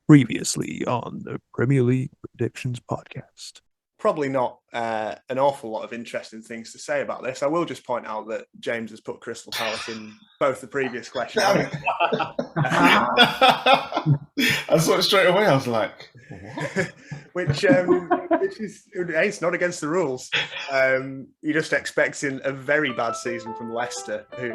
Previously on the Premier League Predictions podcast. Probably not an awful lot of interesting things to say about this. I will just point out that James has put Crystal Palace in both the previous questions. I saw it straight away. I was like, what? which is, it's not against the rules. You're just expecting a very bad season from Leicester, who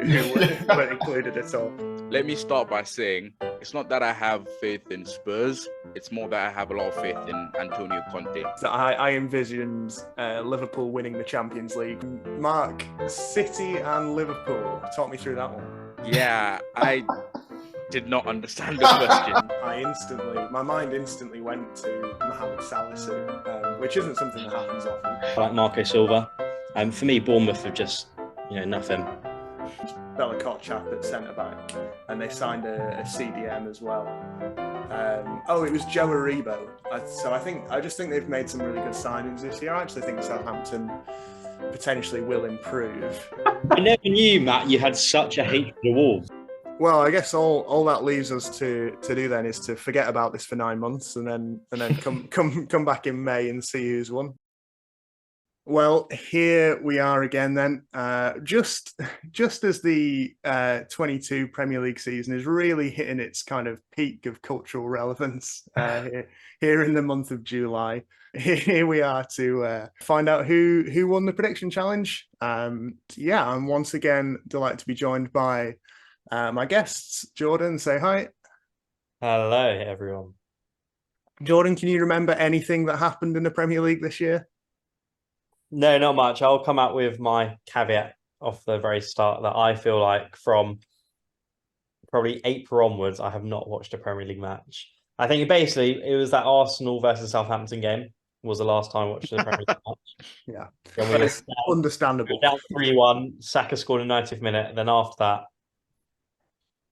weren't included at all. Let me start by saying it's not that I have faith in Spurs. It's more that I have a lot of faith in Antonio Conte. So I envisioned Liverpool winning the Champions League. Mark, City and Liverpool. Talk me through that one. Yeah, I did not understand the question. My mind instantly went to Mohamed Salah, which isn't something that happens often. I like Marco Silva. For me, Bournemouth have just, nothing. Bella Kotchap at centre back, and they signed a CDM as well. It was Joe Aribo. I just think they've made some really good signings this year. I actually think Southampton potentially will improve. I never knew, Matt, you had such a hatred of Wolves. Well, I guess all that leaves us to do then is to forget about this for 9 months and then come back in May and see who's won. Well, here we are again then. Just as the 22 Premier League season is really hitting its kind of peak of cultural relevance here in the month of July. Here we are to find out who won the prediction challenge. I'm once again delighted to be joined by my guests. Jordan, say hi. Hello, everyone. Jordan, can you remember anything that happened in the Premier League this year? No, not much. I'll come out with my caveat off the very start that I feel like from probably April onwards, I have not watched a Premier League match. I think it was that Arsenal versus Southampton game was the last time I watched the Premier League match. Yeah, understandable. Down 3-1, Saka scored in the 90th minute. Then after that,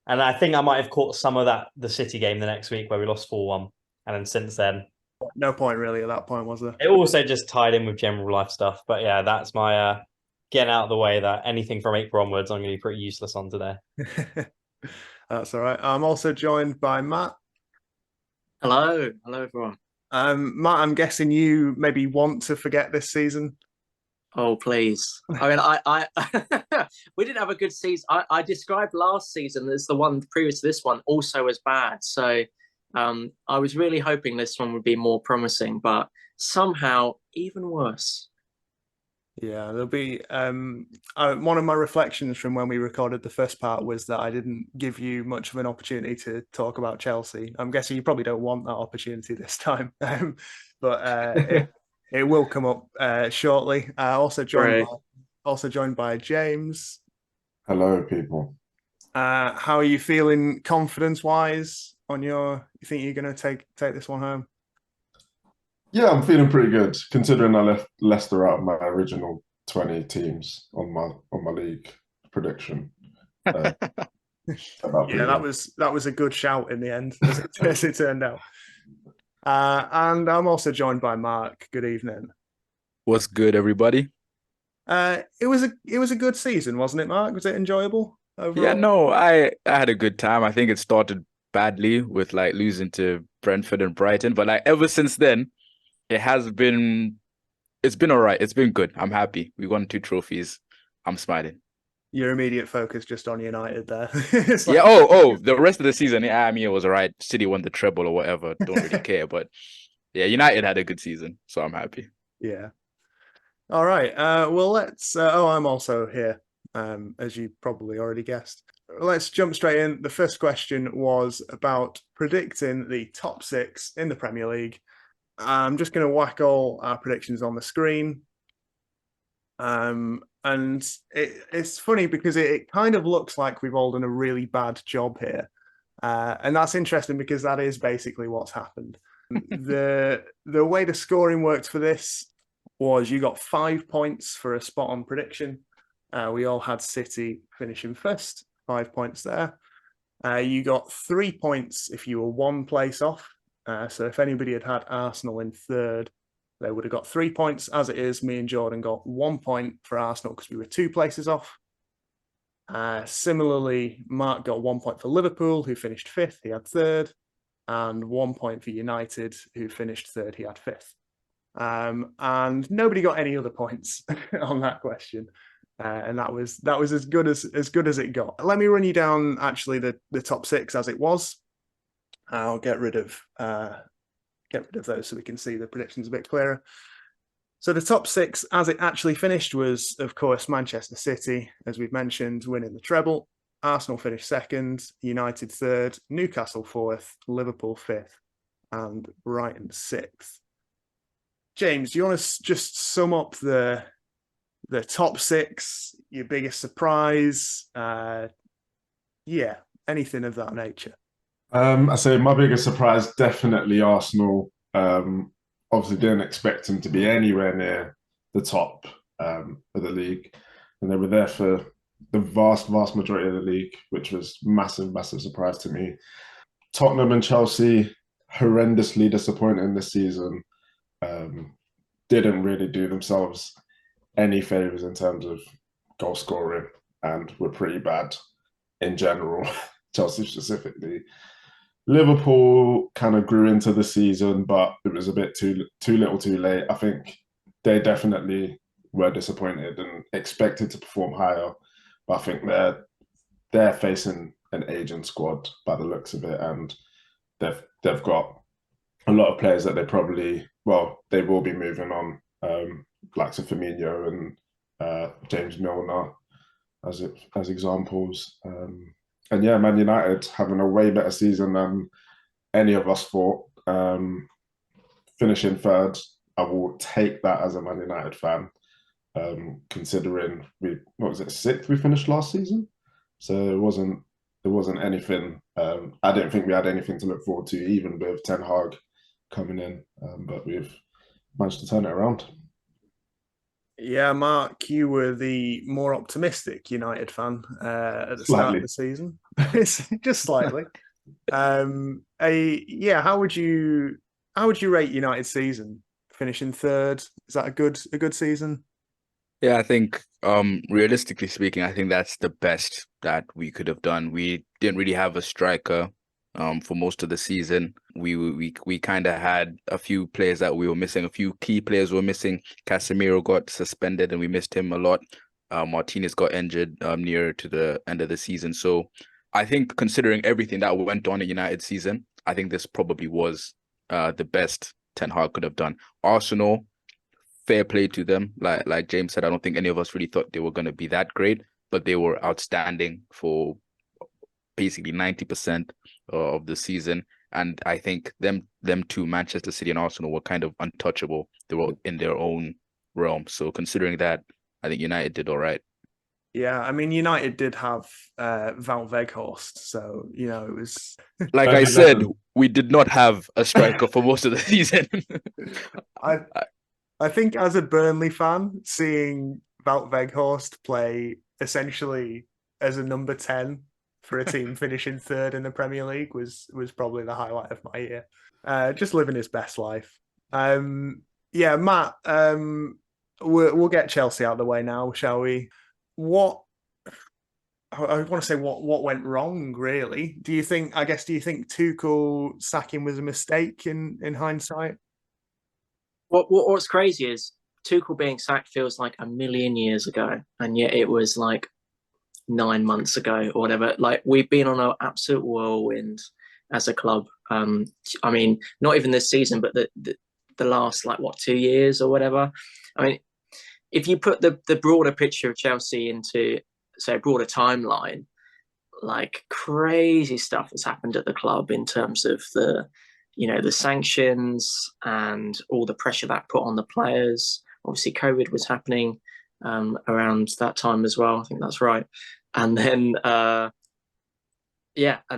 and I think I might have caught some of the City game the next week where we lost 4-1. And then since then, no point really at that point, was there? It also just tied in with general life stuff. But yeah, that's my getting out of the way that anything from April onwards, I'm going to be pretty useless on today. That's all right. I'm also joined by Matt. Hello everyone. Matt, I'm guessing you maybe want to forget this season. Oh, please. I mean, I we didn't have a good season. I described last season as the one previous to this one also as bad. So I was really hoping this one would be more promising, but somehow even worse. Yeah, there'll be one of my reflections from when we recorded the first part was that I didn't give you much of an opportunity to talk about Chelsea. I'm guessing you probably don't want that opportunity this time, but it will come up shortly. Also joined by James. Hello, people. How are you feeling confidence-wise on you think you're going to take this one home? Yeah, I'm feeling pretty good, considering I left Leicester out of my original 20 teams on my league prediction. Yeah, that was a good shout in the end, as it turned out. And I'm also joined by Mark. Good evening. What's good, everybody? It was a good season, wasn't it, Mark? Was it enjoyable overall? Yeah, no, I had a good time. I think it started badly with losing to Brentford and Brighton, but ever since then, it's been all right. It's been good. I'm happy. We won 2 trophies. I'm smiling. Your immediate focus just on United there. The rest of the season, it was all right. City won the treble or whatever. Don't really care, but yeah, United had a good season, so I'm happy. Yeah. All right. Well, let's. I'm also here, as you probably already guessed. Let's jump straight in. The first question was about predicting the top 6 in the Premier League. I'm just going to whack all our predictions on the screen. And it's funny because it kind of looks like we've all done a really bad job here. And that's interesting because that is basically what's happened. The way the scoring worked for this was you got 5 points for a spot on prediction. We all had City finishing first, 5 points there. You got 3 points if you were 1 place off. So if anybody had Arsenal in third, they would have got 3 points. As it is, me and Jordan got 1 point for Arsenal because we were 2 places off. Similarly, Mark got 1 point for Liverpool, who finished 5th. He had third. and 1 point for United, who finished third. He had fifth. And nobody got any other points on that question. And that was as good as it got. Let me run you down actually the top six as it was. I'll get rid of those so we can see the predictions a bit clearer. So the top six as it actually finished was, of course, Manchester City, as we've mentioned, winning the treble. Arsenal finished second, United third, Newcastle fourth, Liverpool fifth, and Brighton sixth. James, do you want to just sum up the top six, your biggest surprise? Anything of that nature. I say my biggest surprise, definitely Arsenal. Obviously didn't expect them to be anywhere near the top of the league. And they were there for the vast majority of the league, which was massive surprise to me. Tottenham and Chelsea, horrendously disappointing this season. Didn't really do themselves any favours in terms of goal scoring and were pretty bad in general, Chelsea specifically. Liverpool kind of grew into the season, but it was a bit too little too late. I think they definitely were disappointed and expected to perform higher, but I think they're facing an aging squad by the looks of it, and they've got a lot of players that they will be moving on, like Firmino and James Milner as examples. And yeah, Man United having a way better season than any of us thought. Finishing third, I will take that as a Man United fan, considering sixth we finished last season. So it wasn't anything. I didn't think we had anything to look forward to, even with Ten Hag coming in, but we've managed to turn it around. Yeah, Mark, you were the more optimistic United fan at the start of the season. Just slightly. How would you rate United's season? Finishing third, is that a good season? Yeah, I think realistically speaking, I think that's the best that we could have done. We didn't really have a striker for most of the season. We kind of had a few players that we were missing. A few key players were missing. Casemiro got suspended and we missed him a lot. Martinez got injured near to the end of the season. So I think considering everything that went on in United season, I think this probably was the best Ten Hag could have done. Arsenal, fair play to them. Like James said, I don't think any of us really thought they were going to be that great, but they were outstanding for basically 90% of the season. And I think them two, Manchester City and Arsenal, were kind of untouchable. They were in their own realm. So considering that, I think United did all right. Yeah, I mean, United did have Wout Weghorst, so it was like I said, we did not have a striker for most of the season. I think as a Burnley fan, seeing Wout Weghorst play essentially as a number 10 for a team finishing third in the Premier League was probably the highlight of my year. Just living his best life. Matt, we'll get Chelsea out of the way now, shall we? I want to say what went wrong, really? Do you think Tuchel sacking was a mistake in hindsight? What's crazy is Tuchel being sacked feels like a million years ago, and yet it was like 9 months ago or whatever. Like, we've been on an absolute whirlwind as a club. I mean, not even this season, but the last 2 years or whatever. I mean, if you put the broader picture of Chelsea into, say, a broader timeline, like, crazy stuff has happened at the club in terms of the sanctions and all the pressure that put on the players. Obviously, COVID was happening around that time as well. I think that's right. And then, and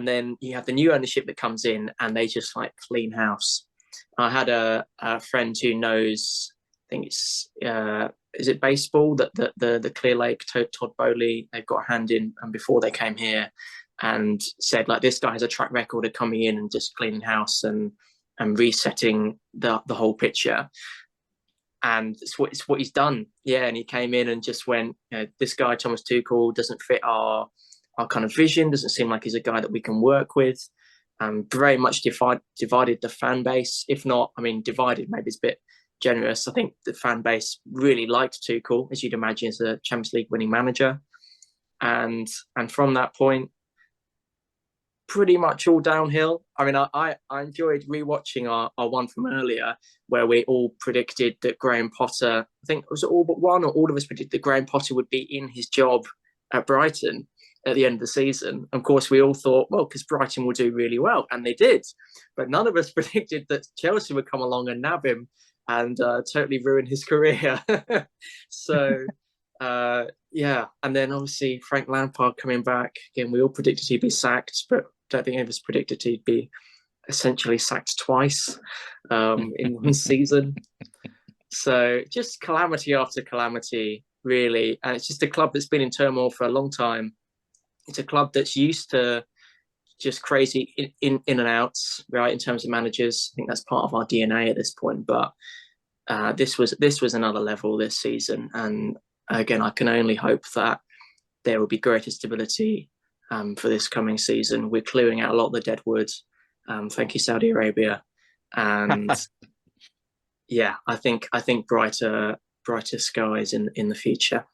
then you have the new ownership that comes in, and they just clean house. I had a friend who knows, I think it's is it baseball, that the Clear Lake, Todd Bowley, they've got a hand in, and before they came here, and said this guy has a track record of coming in and just cleaning house and resetting the whole picture. And it's what he's done. Yeah, and he came in and just went, this guy, Thomas Tuchel, doesn't fit our kind of vision, doesn't seem like he's a guy that we can work with. very much divided the fan base. If not, I mean, divided maybe is a bit generous. I think the fan base really liked Tuchel, as you'd imagine, as a Champions League winning manager. And from that point, pretty much all downhill. I mean, I enjoyed rewatching our one from earlier where we all predicted that Graham Potter, I think it was all but one or all of us predicted that Graham Potter would be in his job at Brighton at the end of the season. Of course, we all thought, well, because Brighton will do really well, and they did. But none of us predicted that Chelsea would come along and nab him and totally ruin his career. So, yeah. And then obviously Frank Lampard coming back. Again, we all predicted he'd be sacked, but don't think any of us predicted he'd be essentially sacked twice in one season. So just calamity after calamity, really. And it's just a club that's been in turmoil for a long time. It's a club that's used to just crazy in and outs, right, in terms of managers. I think that's part of our DNA at this point. But this was another level this season. And again, I can only hope that there will be greater stability for this coming season. We're clearing out a lot of the dead wood. Thank you, Saudi Arabia. And yeah, I think brighter skies in the future.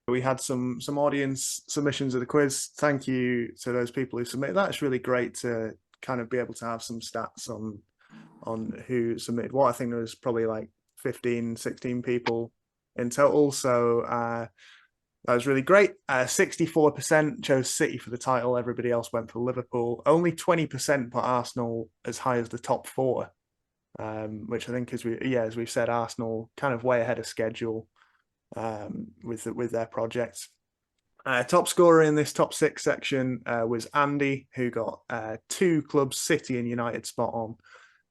We had some audience submissions of the quiz. Thank you to those people who submitted. That's really great to kind of be able to have some stats on who submitted what. I think there was probably like 15, 16 people in total. So that was really great. 64% chose City for the title. Everybody else went for Liverpool. Only 20% put Arsenal as high as the top four, which I think, as we've said, Arsenal kind of way ahead of schedule with their projects. Top scorer in this top six section was Andy, who got 2 clubs, City and United, spot on.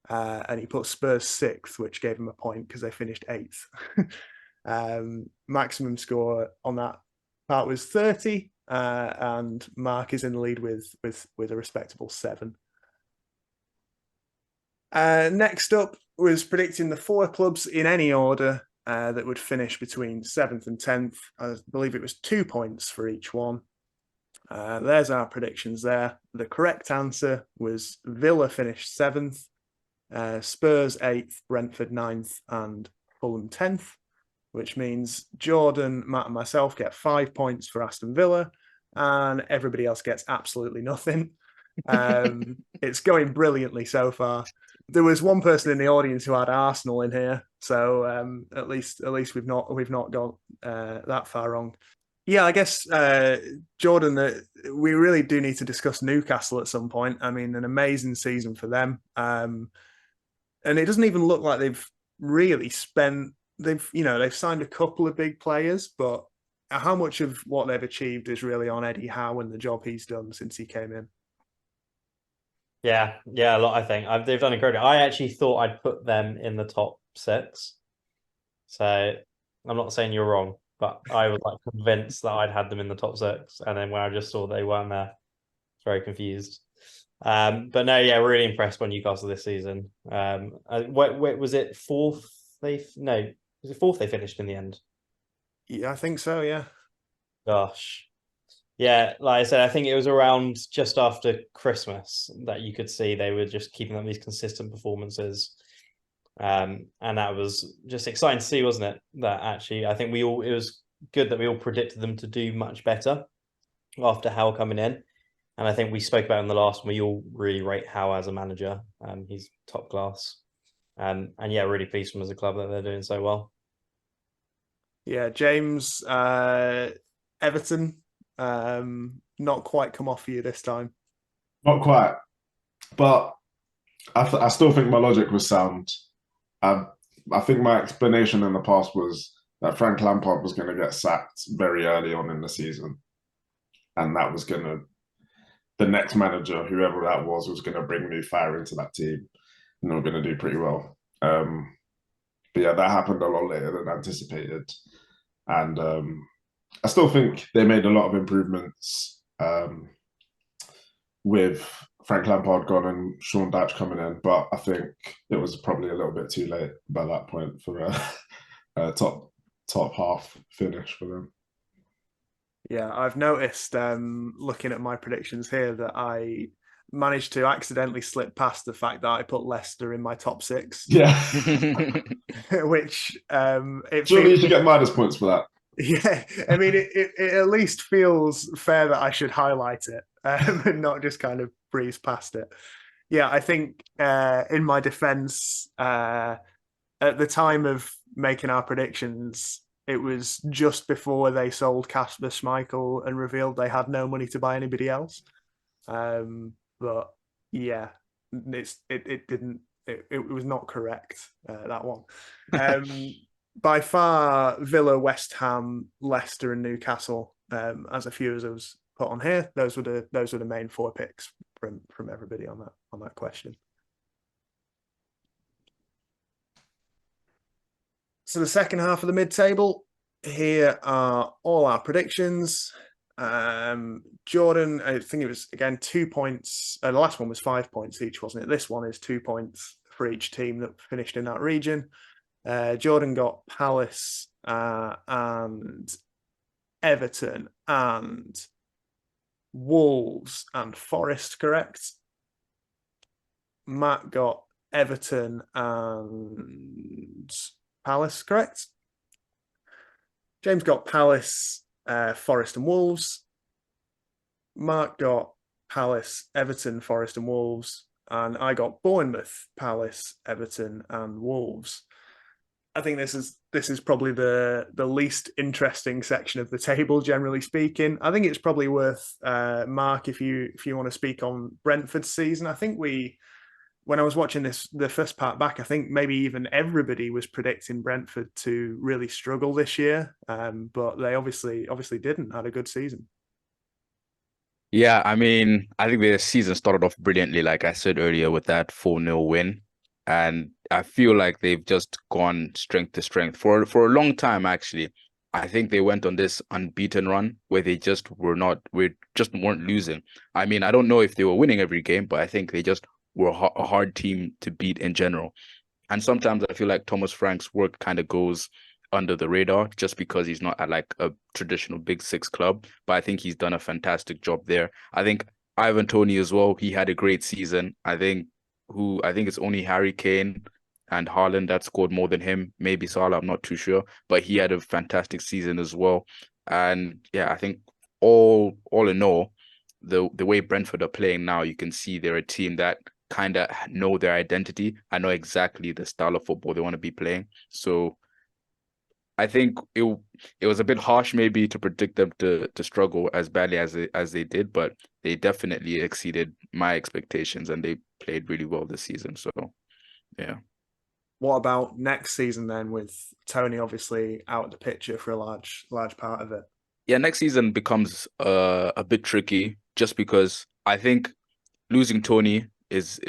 And he put Spurs 6th, which gave him a point because they finished 8th. Maximum score on that part was 30, and Mark is in the lead with a respectable 7. Next up was predicting the 4 clubs in any order that would finish between 7th and 10th. I believe it was 2 points for each one. There's our predictions there. The correct answer was Villa finished 7th, Spurs 8th, Brentford 9th, and Fulham 10th, which means Jordan, Matt, and myself get 5 points for Aston Villa, and everybody else gets absolutely nothing. It's going brilliantly so far. There was one person in the audience who had Arsenal in here, so at least we've not got that far wrong. Yeah, I guess Jordan, we really do need to discuss Newcastle at some point. I mean, an amazing season for them, and it doesn't even look like they've really spent. They've signed a couple of big players, but how much of what they've achieved is really on Eddie Howe and the job he's done since he came in? Yeah, a lot. I think they've done incredible. I actually thought I'd put them in the top 6, so I'm not saying you're wrong, but I was like convinced that I'd had them in the top 6, and then when I just saw they weren't there, I was very confused. But no, yeah, really impressed by Newcastle this season. What was it? 4th? Was it 4th they finished in the end? Yeah, I think so. Yeah. Gosh. Yeah, like I said, I think it was around just after Christmas that you could see they were just keeping up these consistent performances. And that was just exciting to see, wasn't it? That actually, I think it was good that we all predicted them to do much better after Howe coming in. And I think we spoke about in the last one, we all really rate Howe as a manager. He's top class. And yeah, really pleased from as a club that they're doing so well. Yeah, James, Everton, not quite come off for you this time. Not quite, but I still think my logic was sound. I think my explanation in the past was that Frank Lampard was going to get sacked very early on in the season, and that was the next manager, whoever that was going to bring new fire into that team, and they were going to do pretty well. But yeah, that happened a lot later than anticipated, and I still think they made a lot of improvements with Frank Lampard gone and Sean Dyche coming in, but I think it was probably a little bit too late by that point for a top half finish for them. Yeah, I've noticed looking at my predictions here that managed to accidentally slip past the fact that I put Leicester in my top 6. Yeah. Which Surely you should get minus points for that. Yeah, I mean, it at least feels fair that I should highlight it and not just kind of breeze past it. Yeah, I think in my defense, at the time of making our predictions, it was just before they sold Kasper Schmeichel and revealed they had no money to buy anybody else. But yeah, it was not correct, that one. By far, Villa, West Ham, Leicester, and Newcastle, as a few as I was put on here. Those were the main 4 picks from everybody on that question. So the second half of the mid-table, here are all our predictions. Jordan, I think it was again 2 points. The last one was 5 points each, wasn't it? This one is 2 points for each team that finished in that region. Jordan got Palace and Everton and Wolves and Forest correct. Matt got Everton and Palace correct. James got Palace, Forest and Wolves. Mark got Palace, Everton, Forest and Wolves. And I got Bournemouth, Palace, Everton and Wolves. I think this is probably the least interesting section of the table, generally speaking. I think it's probably worth, Mark, if you want to speak on Brentford's season. I think when I was watching the first part back, I think maybe even everybody was predicting Brentford to really struggle this year, but they obviously didn't. Had a good season. Yeah, I mean, I think the season started off brilliantly, like I said earlier, with that 4-0 win. And I feel like they've just gone strength to strength for a long time, actually. I think they went on this unbeaten run where we just weren't losing. I mean, I don't know if they were winning every game, but I think they just were a hard team to beat in general. And sometimes I feel like Thomas Frank's work kind of goes under the radar just because he's not at like a traditional Big Six club. But I think he's done a fantastic job there. I think Ivan Toney as well, he had a great season. I think it's only Harry Kane and Haaland that scored more than him. Maybe Salah, I'm not too sure. But he had a fantastic season as well. And yeah, I think all in all, the way Brentford are playing now, you can see they're a team that kind of know their identity. I know exactly the style of football they want to be playing. So I think it was a bit harsh maybe to predict them to struggle as badly as they did, but they definitely exceeded my expectations and they played really well this season. So yeah. What about next season then, with Tony obviously out of the picture for a large part of it? Yeah, next season becomes a bit tricky just because I think losing Tony is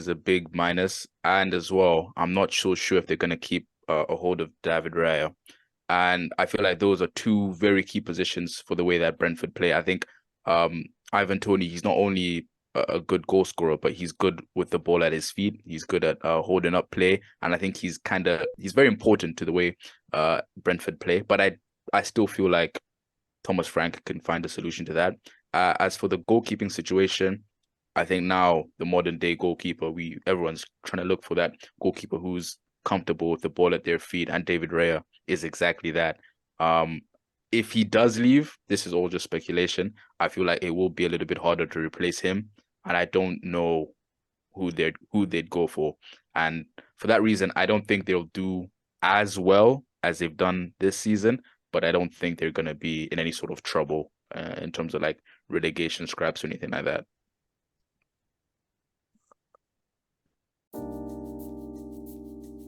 a big minus, and as well, I'm not so sure if they're going to keep a hold of David Raya. And I feel like those are 2 very key positions for the way that Brentford play. I think Ivan Toney, he's not only a good goal scorer, but he's good with the ball at his feet. He's good at holding up play. And I think he's very important to the way Brentford play. But I still feel like Thomas Frank can find a solution to that. As for the goalkeeping situation, I think now the modern day goalkeeper, everyone's trying to look for that goalkeeper who's comfortable with the ball at their feet, and David Raya is exactly that. If he does leave, this is all just speculation. I feel like it will be a little bit harder to replace him, and I don't know who they'd go for. And for that reason, I don't think they'll do as well as they've done this season, but I don't think they're going to be in any sort of trouble in terms of like relegation scraps or anything like that.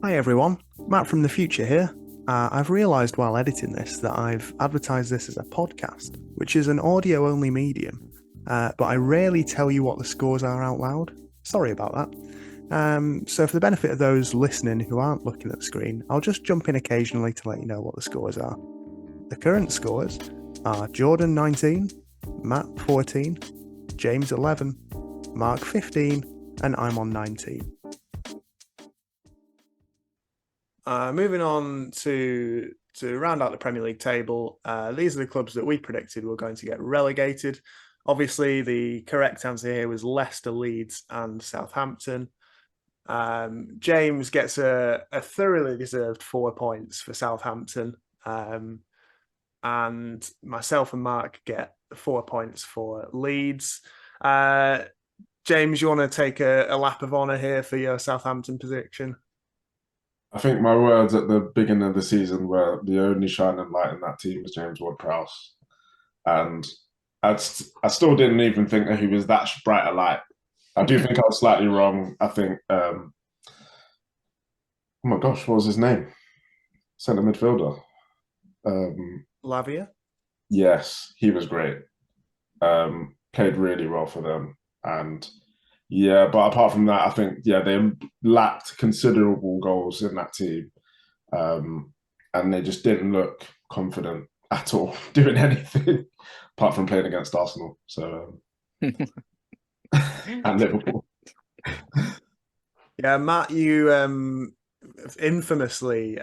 Hi everyone, Matt from the future here. I've realised while editing this that I've advertised this as a podcast, which is an audio-only medium, but I rarely tell you what the scores are out loud. Sorry about that. So for the benefit of those listening who aren't looking at the screen, I'll just jump in occasionally to let you know what the scores are. The current scores are Jordan 19, Matt 14, James 11, Mark 15, and I'm on 19. Moving on to round out the Premier League table, these are the clubs that we predicted were going to get relegated. Obviously, the correct answer here was Leicester, Leeds, and Southampton. James gets a thoroughly deserved 4 points for Southampton. And myself and Mark get 4 points for Leeds. James, you want to take a lap of honour here for your Southampton prediction? I think my words at the beginning of the season were the only shining light in that team was James Ward-Prowse. And I still didn't even think that he was that bright a light. I do think I was slightly wrong. I think, oh my gosh, what was his name? Centre midfielder. Lavia? Yes, he was great. Played really well for them. And yeah, but apart from that, I think, yeah, they lacked considerable goals in that team. And they just didn't look confident at all doing anything apart from playing against Arsenal. So, and Liverpool. Yeah, Matt, you infamously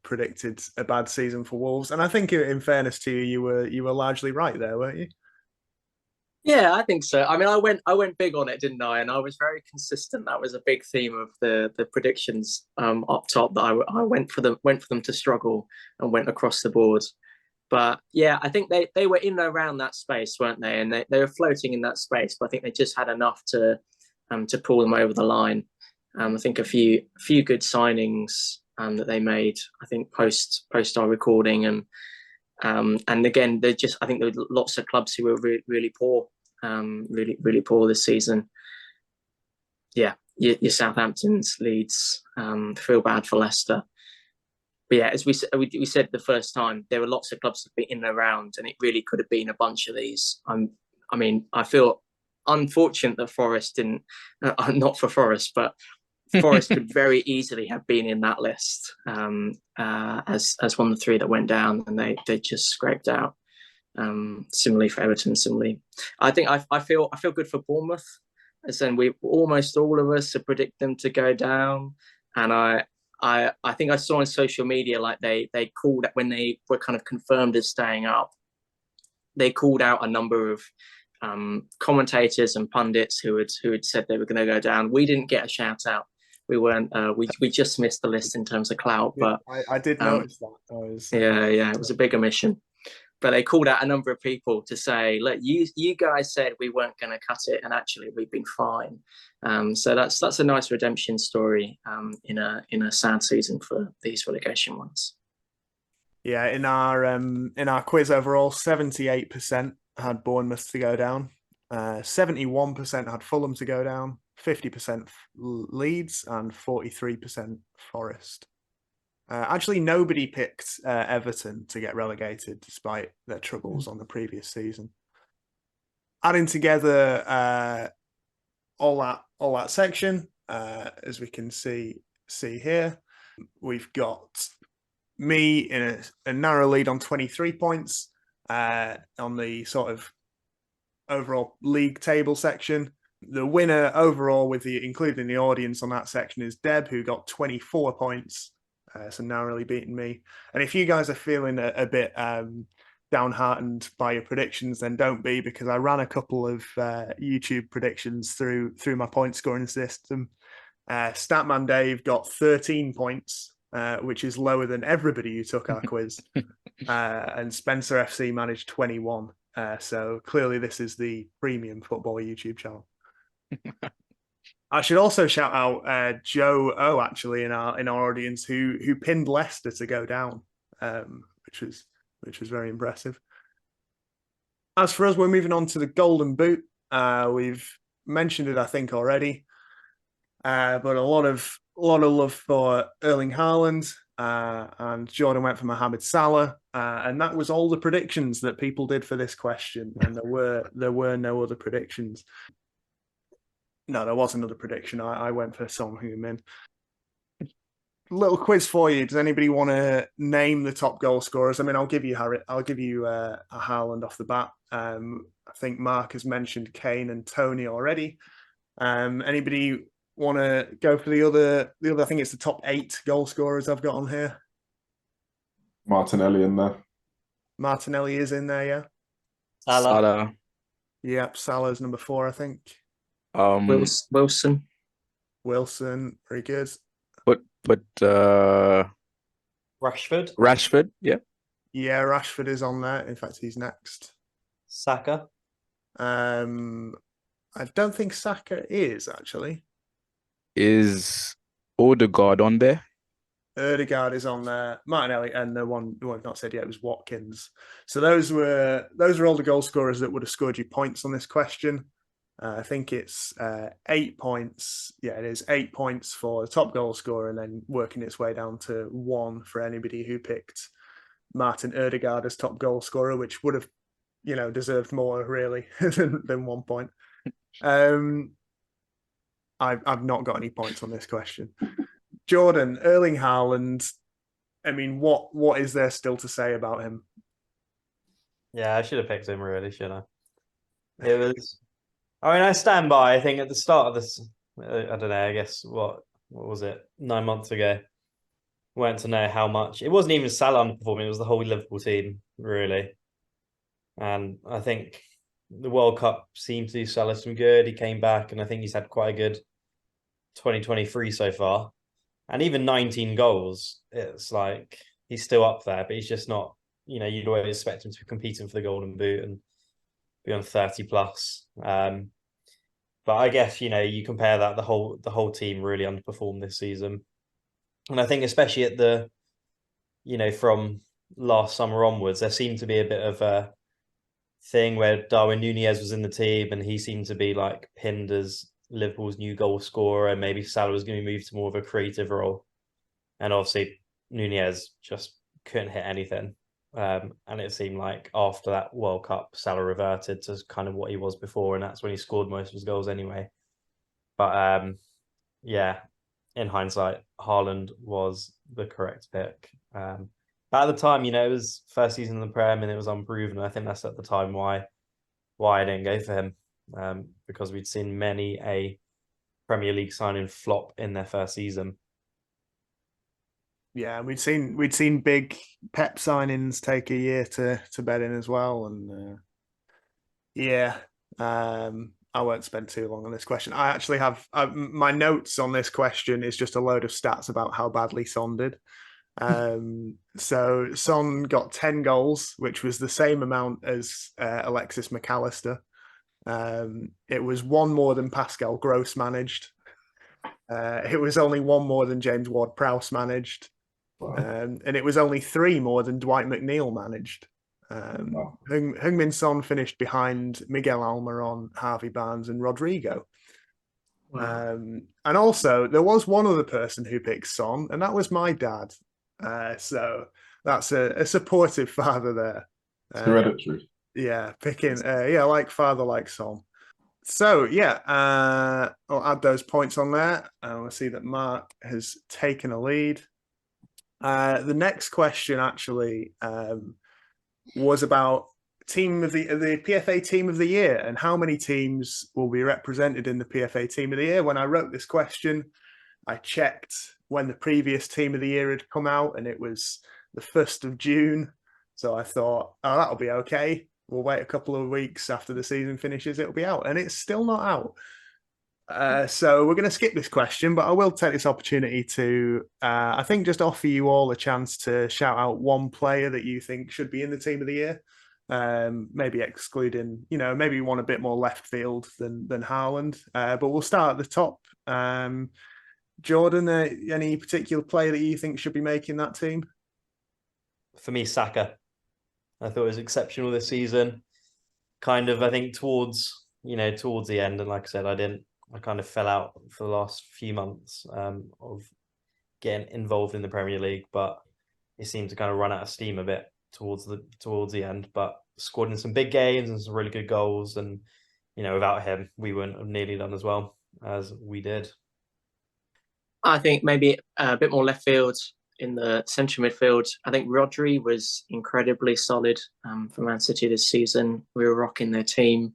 predicted a bad season for Wolves, and I think, in fairness to you, you were largely right there, weren't you? Yeah, I think so. I mean, I went big on it, didn't I? And I was very consistent. That was a big theme of the predictions up top. That I went for them to struggle and went across the board. But yeah, I think they were in and around that space, weren't they? And they were floating in that space. But I think they just had enough to pull them over the line. I think a few good signings that they made. I think post our recording and again, I think there were lots of clubs who were really poor, really poor this season. Yeah, your Southamptons, Leeds, feel bad for Leicester. But yeah, as we said the first time, there were lots of clubs that have been in and around, and it really could have been a bunch of these. I mean, I feel unfortunate that Forest didn't, not for Forest, but Forest could very easily have been in that list as one of the three that went down, and they just scraped out. Similarly for Everton, I think I feel good for Bournemouth, as then we almost all of us have predicted them to go down, and I think I saw on social media like they called when they were kind of confirmed as staying up, they called out a number of commentators and pundits who had said they were going to go down. We didn't get a shout out. We weren't. We just missed the list in terms of clout. But I did notice that. Yeah, it was a big omission. But they called out a number of people to say, look, you guys said we weren't going to cut it, and actually we've been fine. So that's a nice redemption story in a sad season for these relegation ones. Yeah, in our quiz overall, 78% had Bournemouth to go down, 71% had Fulham to go down, 50% Leeds, and 43% Forest. Actually, nobody picked Everton to get relegated despite their troubles on the previous season. Adding together all that section, as we can see here, we've got me in a narrow lead on 23 points on the sort of overall league table section. The winner overall, including the audience on that section, is Deb, who got 24 points. So narrowly beating me. And if you guys are feeling a bit downhearted by your predictions, then don't be, because I ran a couple of YouTube predictions through my point scoring system. Statman Dave got 13 points, which is lower than everybody who took our quiz. And Spencer FC managed 21. So clearly this is the premium football YouTube channel. I should also shout out Joe O, actually, in our audience, who pinned Leicester to go down, which was very impressive. As for us, we're moving on to the Golden Boot. We've mentioned it, I think, already, but a lot of love for Erling Haaland, and Jordan went for Mohamed Salah, and that was all the predictions that people did for this question, and there were no other predictions. No, there was another prediction. I went for Son Heung-min. Little quiz for you. Does anybody want to name the top goal scorers? I mean, I'll give you a Haaland off the bat. I think Mark has mentioned Kane and Tony already. Anybody want to go for the other? I think it's the top 8 goal scorers I've got on here. Martinelli in there. Martinelli is in there, yeah. Salah. Yep, Salah's number 4, I think. Wilson. Wilson, very good. Put Rashford, Rashford. Yeah. Yeah, Rashford is on there. In fact, he's next. Saka. I don't think Saka is actually. Is Odegaard on there? Erdegaard is on there. Martinelli, and the one who I've not said yet was Watkins. So those were all the goal scorers that would have scored you points on this question. I think it's 8 points. Yeah, it is 8 points for the top goal scorer, and then working its way down to 1 for anybody who picked Martin Erdegaard as top goal scorer, which would have, deserved more really than 1 point. I've not got any points on this question. Jordan, Erling Haaland. I mean, what is there still to say about him? Yeah, I should have picked him, really, shouldn't I? It was. I mean, I stand by. I think at the start of this, I don't know. I guess what was it? 9 months ago, went to know how much. It wasn't even Salah underperforming. It was the whole Liverpool team, really. And I think the World Cup seemed to do Salah some good. He came back, and I think he's had quite a good 2023 so far. And even 19 goals, it's like he's still up there, but he's just not. You'd always expect him to be competing for the Golden Boot and be on 30 plus. But I guess you compare that, the whole team really underperformed this season, and I think especially at the from last summer onwards, there seemed to be a bit of a thing where Darwin Núñez was in the team and he seemed to be like pinned as Liverpool's new goal scorer, and maybe Salah was going to move to more of a creative role, and obviously Núñez just couldn't hit anything. And it seemed like after that World Cup, Salah reverted to kind of what he was before, and that's when he scored most of his goals anyway. But yeah, in hindsight, Haaland was the correct pick. But at the time, it was first season in the Prem and it was unproven. I think that's at the time why I didn't go for him, because we'd seen many a Premier League signing flop in their first season. Yeah, we'd seen big Pep signings take a year to bed in as well, and I won't spend too long on this question. I actually have my notes on this question is just a load of stats about how badly Son did. So Son got 10 goals, which was the same amount as Alexis McAllister. It was 1 more than Pascal Gross managed. It was only 1 more than James Ward-Prowse managed. Wow. And it was only 3 more than Dwight McNeil managed. Wow. Heung-min Son finished behind Miguel Almiron, Harvey Barnes, and Rodrigo. Wow. And also, there was one other person who picked Son, and that was my dad. So that's a supportive father there. It's hereditary. Yeah, picking, like father, like Son. So, I'll add those points on there. And we'll see that Mark has taken a lead. The next question actually was about the PFA Team of the Year and how many teams will be represented in the PFA Team of the Year. When I wrote this question, I checked when the previous Team of the Year had come out, and it was the 1st of June. So I thought, that'll be okay. We'll wait a couple of weeks after the season finishes. It'll be out, and it's still not out. So we're going to skip this question, but I will take this opportunity to, I think, just offer you all a chance to shout out one player that you think should be in the Team of the Year. Maybe excluding, maybe one a bit more left field than Haaland. But we'll start at the top. Jordan, any particular player that you think should be making that team? For me, Saka. I thought it was exceptional this season. Kind of, I think towards the end, and like I said, I kind of fell out for the last few months of getting involved in the Premier League, but it seemed to kind of run out of steam a bit towards the end. But scored in some big games and some really good goals, and without him, we wouldn't have nearly done as well as we did. I think maybe a bit more left field in the central midfield. I think Rodri was incredibly solid for Man City this season. We were rocking their team.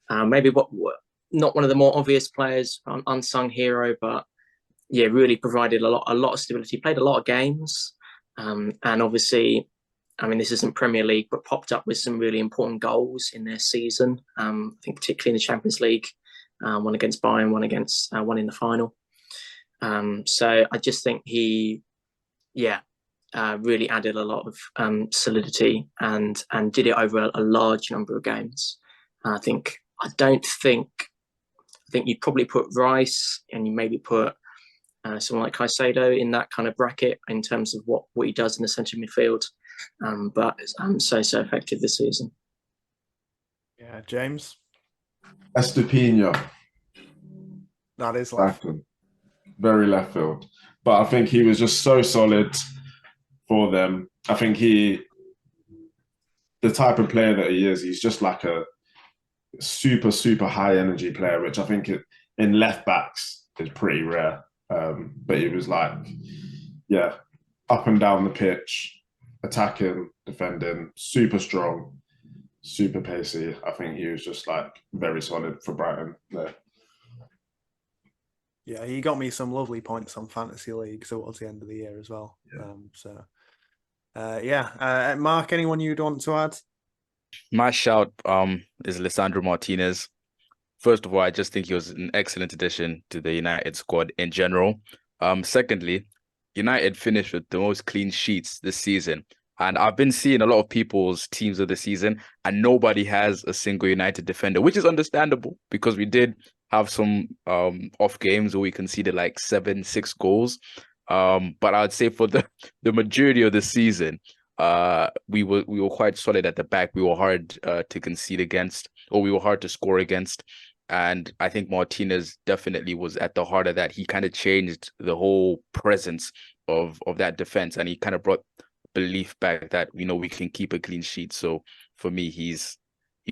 Maybe not one of the more obvious players, unsung hero, but really provided a lot of stability. Played a lot of games, and obviously I mean, this isn't Premier League, but popped up with some really important goals in their season. I think particularly in the Champions League, one against Bayern, one in the final. So I just think he, really added a lot of solidity and did it over a large number of games. I think you'd probably put Rice and you maybe put someone like Caicedo in that kind of bracket in terms of what he does in the centre midfield. But so effective this season. Yeah, James. Estepinho. That is left. Very left field. But I think he was just so solid for them. I think the type of player that he is, he's just like a super, super high energy player, which I think in left backs is pretty rare. But he was like, up and down the pitch, attacking, defending, super strong, super pacey. I think he was just like very solid for Brighton there. Yeah, he got me some lovely points on Fantasy League towards the end of the year as well. Yeah. Mark, anyone you'd want to add? My shout is Lisandro Martinez. First of all, I just think he was an excellent addition to the United squad in general. Secondly, United finished with the most clean sheets this season. And I've been seeing a lot of people's teams of the season, and nobody has a single United defender, which is understandable because we did have some off games where we conceded like 7-6 goals. But I'd say for the majority of the season, we were quite solid at the back. We were hard to concede against, or we were hard to score against. And I think Martinez definitely was at the heart of that. He kind of changed the whole presence of that defense, and he kind of brought belief back that we can keep a clean sheet. So for me, he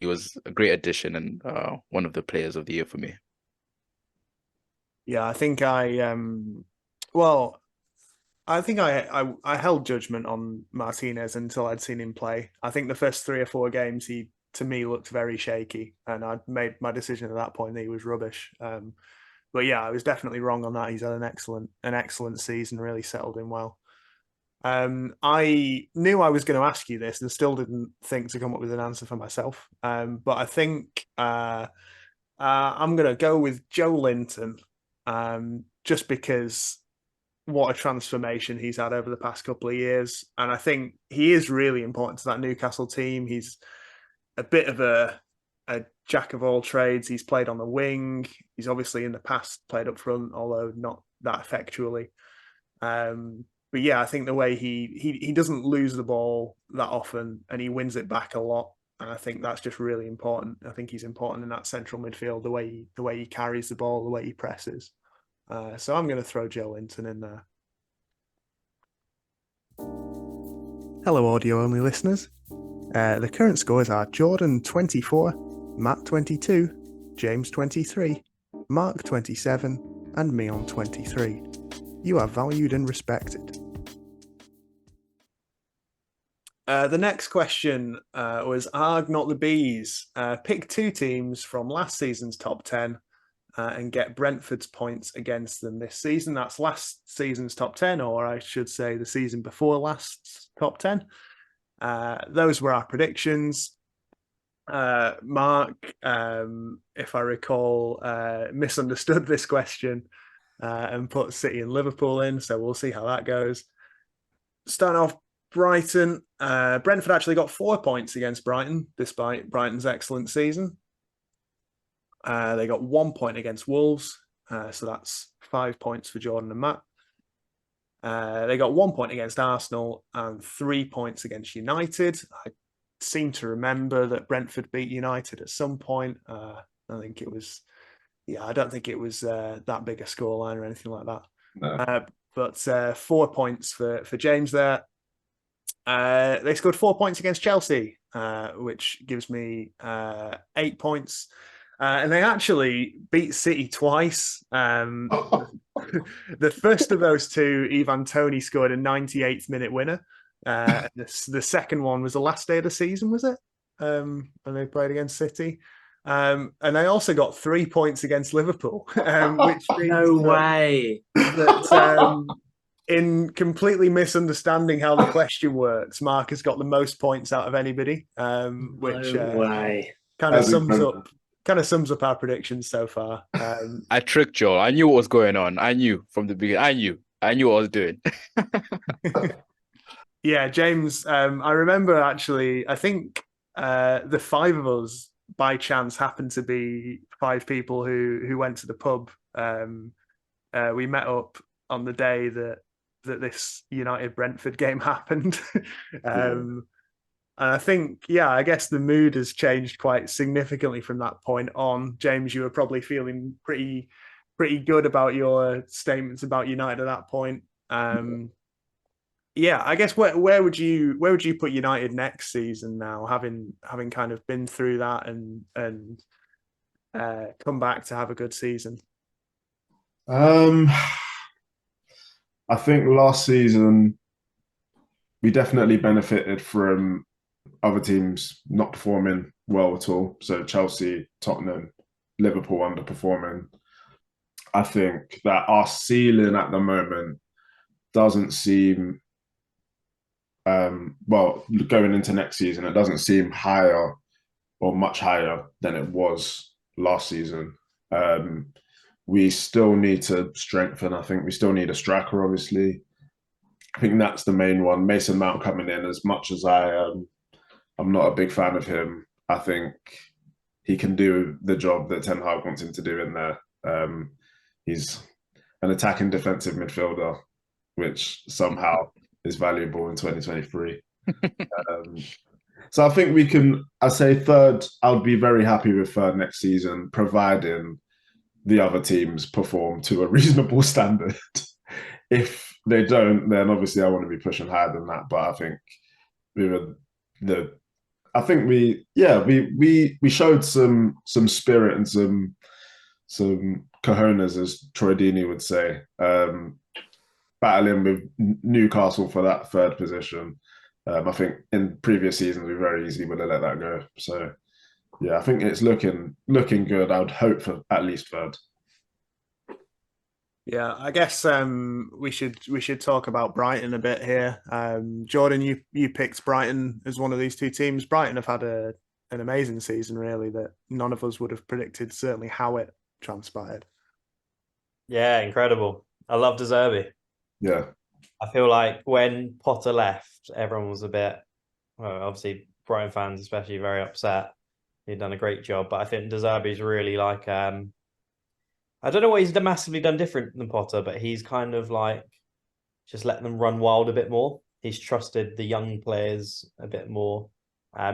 was a great addition and one of the players of the year for me. Yeah, I think I held judgment on Martinez until I'd seen him play. I think the first 3 or 4 games he, to me, looked very shaky, and I'd made my decision at that point that he was rubbish. But yeah, I was definitely wrong on that. He's had an excellent season, really settled in well. I knew I was going to ask you this and still didn't think to come up with an answer for myself. But I think I'm going to go with Joe Linton, just because what a transformation he's had over the past couple of years. And I think he is really important to that Newcastle team. He's a bit of a jack of all trades. He's played on the wing. He's obviously in the past played up front, although not that effectually. But yeah, I think the way he doesn't lose the ball that often and he wins it back a lot. And I think that's just really important. I think he's important in that central midfield, the way he carries the ball, the way he presses. So I'm going to throw Joe Linton in there. Hello, audio-only listeners. The current scores are Jordan 24, Matt 22, James 23, Mark 27, and me on 23. You are valued and respected. The next question was ARG Not the Bees. Pick 2 teams from last season's top 10 and get Brentford's points against them this season. That's last season's top 10, or I should say the season before last's top 10. Those were our predictions. Mark, if I recall, misunderstood this question and put City and Liverpool in, so we'll see how that goes. Starting off, Brighton. Brentford actually got 4 points against Brighton, despite Brighton's excellent season. They got 1 point against Wolves, so that's 5 points for Jordan and Matt. They got 1 point against Arsenal and 3 points against United. I seem to remember that Brentford beat United at some point. I don't think it was that big a scoreline or anything like that. No. But 4 points for James there. They scored 4 points against Chelsea, which gives me 8 points. And they actually beat City twice. The first of those 2, Ivan Toney scored a 98th minute winner. The second one was the last day of the season, was it? When they played against City. And they also got 3 points against Liverpool. Which means no way. that in completely misunderstanding how the question works, Mark has got the most points out of anybody, which No way. kind of As sums up our predictions so far. I tricked y'all. I knew what was going on. I knew from the beginning. I knew what I was doing. Yeah, James, I remember actually, I think the five of us by chance happened to be five people who went to the pub. We met up on the day that this United Brentford game happened. And I think, I guess the mood has changed quite significantly from that point on. James, you were probably feeling pretty good about your statements about United at that point. I guess where would you put United next season now, having kind of been through that and come back to have a good season? I think last season we definitely benefited from other teams not performing well at all. So Chelsea, Tottenham, Liverpool underperforming. I think that our ceiling at the moment doesn't seem going into next season, it doesn't seem higher or much higher than it was last season. We still need to strengthen. I think we still need a striker, obviously. I think that's the main one. Mason Mount coming in, as much as I'm not a big fan of him, I think he can do the job that Ten Hag wants him to do in there. He's an attacking defensive midfielder, which somehow is valuable in 2023. So I think we can, I say third, I would be very happy with third next season, providing the other teams perform to a reasonable standard. If they don't, then obviously I want to be pushing higher than that. But I think we showed some spirit and some cojones, as Troy Deeney would say, battling with Newcastle for that third position. I think in previous seasons we very easily would have let that go. So I think it's looking good. I would hope for at least third. Yeah, I guess we should talk about Brighton a bit here. Jordan, you picked Brighton as one of these two teams. Brighton have had an amazing season, really, that none of us would have predicted, certainly how it transpired. Yeah, incredible. I love De Zerbi. Yeah. I feel like when Potter left, everyone was a bit, obviously Brighton fans especially, very upset. He'd done a great job, but I think De Zerbi's really like, I don't know what he's massively done different than Potter, but he's kind of like just let them run wild a bit more. He's trusted the young players a bit more.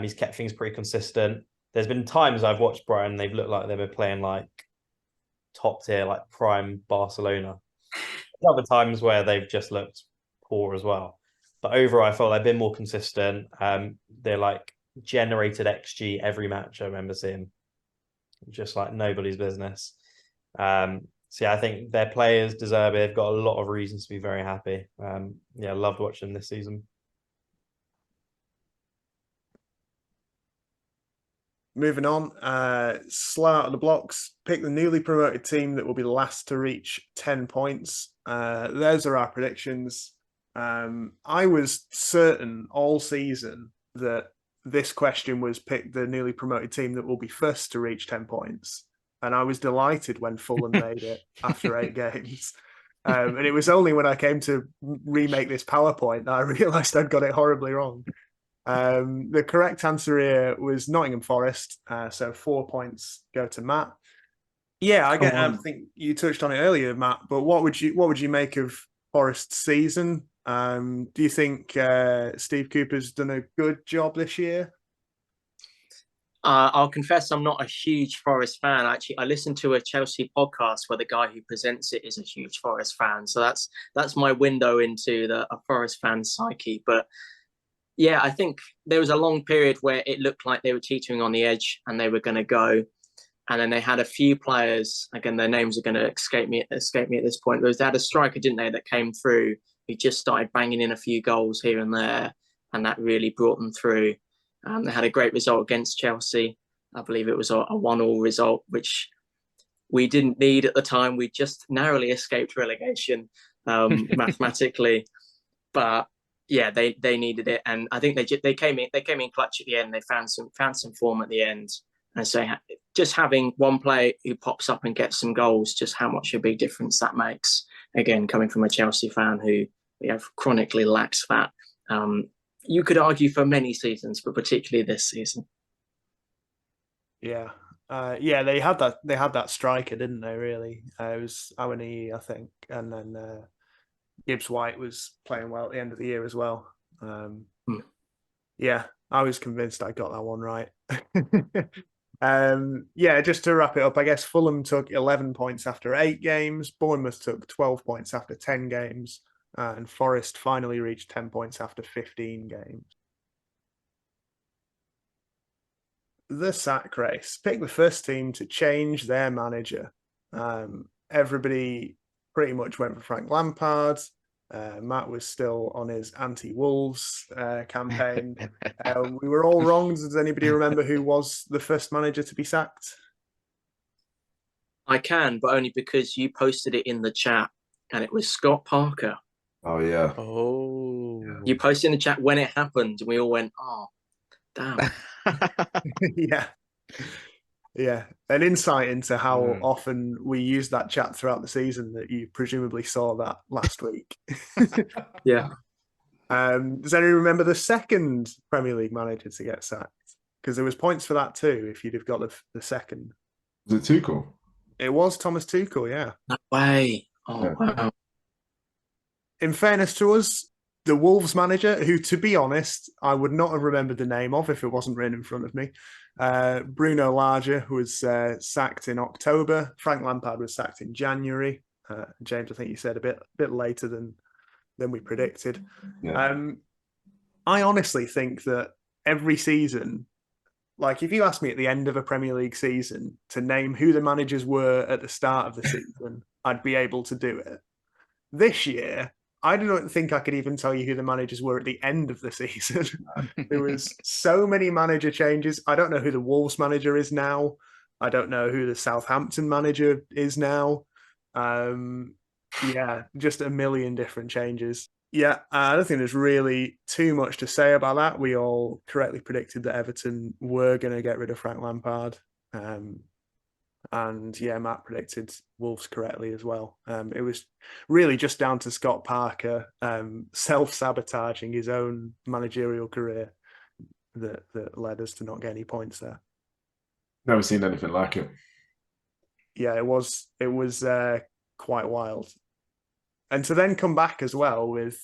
He's kept things pretty consistent. There's been times I've watched Brighton, they've looked like they've been playing like top tier, like prime Barcelona. There's other times where they've just looked poor as well. But overall, I felt they've been more consistent. They're like generated XG every match I remember seeing. Just like nobody's business. I think their players deserve it. They've got a lot of reasons to be very happy. Loved watching this season. Moving on, slow out of the blocks, pick the newly promoted team that will be last to reach 10 points. Those are our predictions. I was certain all season that this question was pick the newly promoted team that will be first to reach 10 points. And I was delighted when Fulham made it after 8 games. And it was only when I came to remake this PowerPoint that I realised I'd got it horribly wrong. The correct answer here was Nottingham Forest. So 4 points go to Matt. Yeah, I think you touched on it earlier, Matt. But what would you make of Forest's season? Do you think Steve Cooper's done a good job this year? I'll confess I'm not a huge Forest fan. Actually, I listened to a Chelsea podcast where the guy who presents it is a huge Forest fan. So that's my window into a Forest fan psyche. But yeah, I think there was a long period where it looked like they were teetering on the edge and they were going to go. And then they had a few players, again, their names are going to escape me at this point. They had a striker, didn't they, that came through. He just started banging in a few goals here and there, and that really brought them through. They had a great result against Chelsea. I believe it was a 1-1 result, which we didn't need at the time. We just narrowly escaped relegation mathematically, but yeah, they needed it, and I think they came in clutch at the end. They found some form at the end, and so just having one player who pops up and gets some goals, just how much a big difference that makes. Again, coming from a Chelsea fan who chronically lacks that. You could argue for many seasons, but particularly this season. Yeah. They had that striker, didn't they? Really, it was ONeill, I think, and then Gibbs White was playing well at the end of the year as well. Yeah, I was convinced I got that one right. Just to wrap it up, I guess Fulham took 11 points after 8 games. Bournemouth took 12 points after 10 games, and Forest finally reached 10 points after 15 games. The sack race. Pick the first team to change their manager. Everybody pretty much went for Frank Lampard. Matt was still on his anti-Wolves campaign. We were all wrong. Does anybody remember who was the first manager to be sacked? I can, but only because you posted it in the chat, and it was Scott Parker. Oh, yeah. Oh. You posted in the chat when it happened, and we all went, oh, damn. Yeah. An insight into how often we use that chat throughout the season that you presumably saw that last week. Yeah. Does anyone remember the second Premier League manager to get sacked? Because there was points for that too, if you'd have got the second. Was it Tuchel? It was Thomas Tuchel, yeah. No way. Oh, yeah. Wow. In fairness to us, the Wolves manager, who, to be honest, I would not have remembered the name of if it wasn't written in front of me. Bruno Lage was sacked in October. Frank Lampard was sacked in January. James, I think you said a bit later than we predicted. Yeah. I honestly think that every season, like if you ask me at the end of a Premier League season to name who the managers were at the start of the season, I'd be able to do it. This year, I don't think I could even tell you who the managers were at the end of the season. There was so many manager changes. I don't know who the Wolves manager is now. I don't know who the Southampton manager is now. Just a million different changes. Yeah, I don't think there's really too much to say about that. We all correctly predicted that Everton were going to get rid of Frank Lampard. Matt predicted Wolves correctly as well. It was really just down to Scott Parker self-sabotaging his own managerial career that led us to not get any points there. Never seen anything like it. Yeah, it was quite wild. And to then come back as well with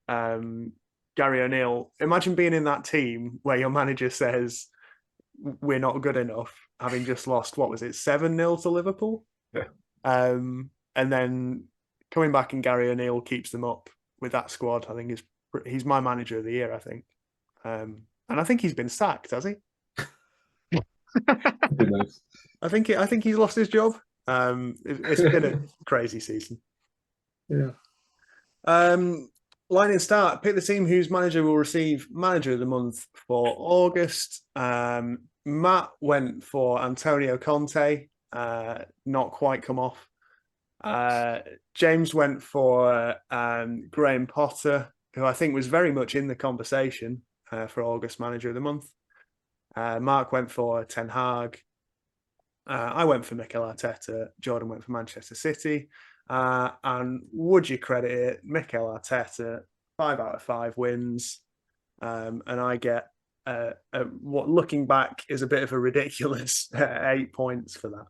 Gary ONeill. Imagine being in that team where your manager says, we're not good enough, having just lost, 7-0 to Liverpool? Yeah. And then coming back and Gary ONeill keeps them up with that squad. I think he's my manager of the year, I think. And I think he's been sacked, has he? I think he's lost his job. It's been a crazy season. Yeah. Lightning start. Pick the team whose manager will receive Manager of the Month for August. Matt went for Antonio Conte. Not quite come off. James went for Graham Potter, who I think was very much in the conversation for August Manager of the Month. Mark went for Ten Hag. I went for Mikel Arteta. Jordan went for Manchester City. And would you credit it, Mikel Arteta, 5 out of 5 wins. And I get what, looking back, is a bit of a ridiculous 8 points for that.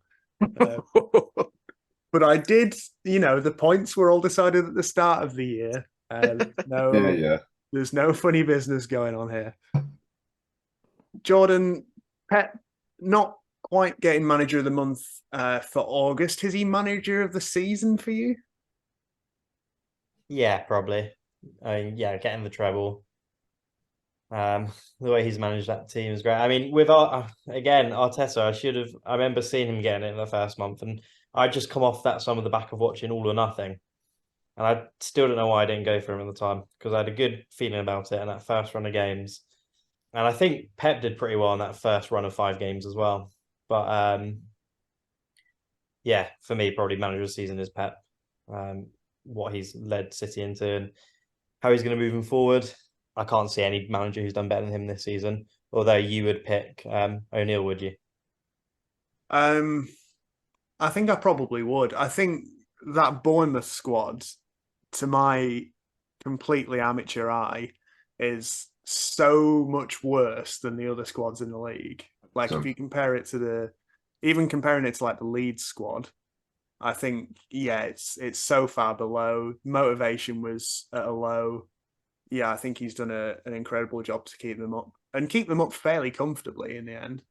But I did, the points were all decided at the start of the year. There's no funny business going on here. Jordan, Pep, not quite getting Manager of the Month for August. Is he Manager of the Season for you? Yeah, probably. Getting the treble. The way he's managed that team is great. I mean, with Arteta, I remember seeing him getting it in the first month, and I just come off that some of the back of watching All or Nothing. And I still don't know why I didn't go for him at the time, because I had a good feeling about it in that first run of games. And I think Pep did pretty well in that first run of 5 games as well. But yeah, for me, probably manager of the season is Pep. What he's led City into and how he's going to move him forward. I can't see any manager who's done better than him this season. Although you would pick ONeill, would you? I think I probably would. I think that Bournemouth squad, to my completely amateur eye, is so much worse than the other squads in the league. Like if you compare it to even comparing it to like the Leeds squad, I think it's so far below. Motivation was at a low. Yeah, I think he's done an incredible job to keep them up fairly comfortably in the end.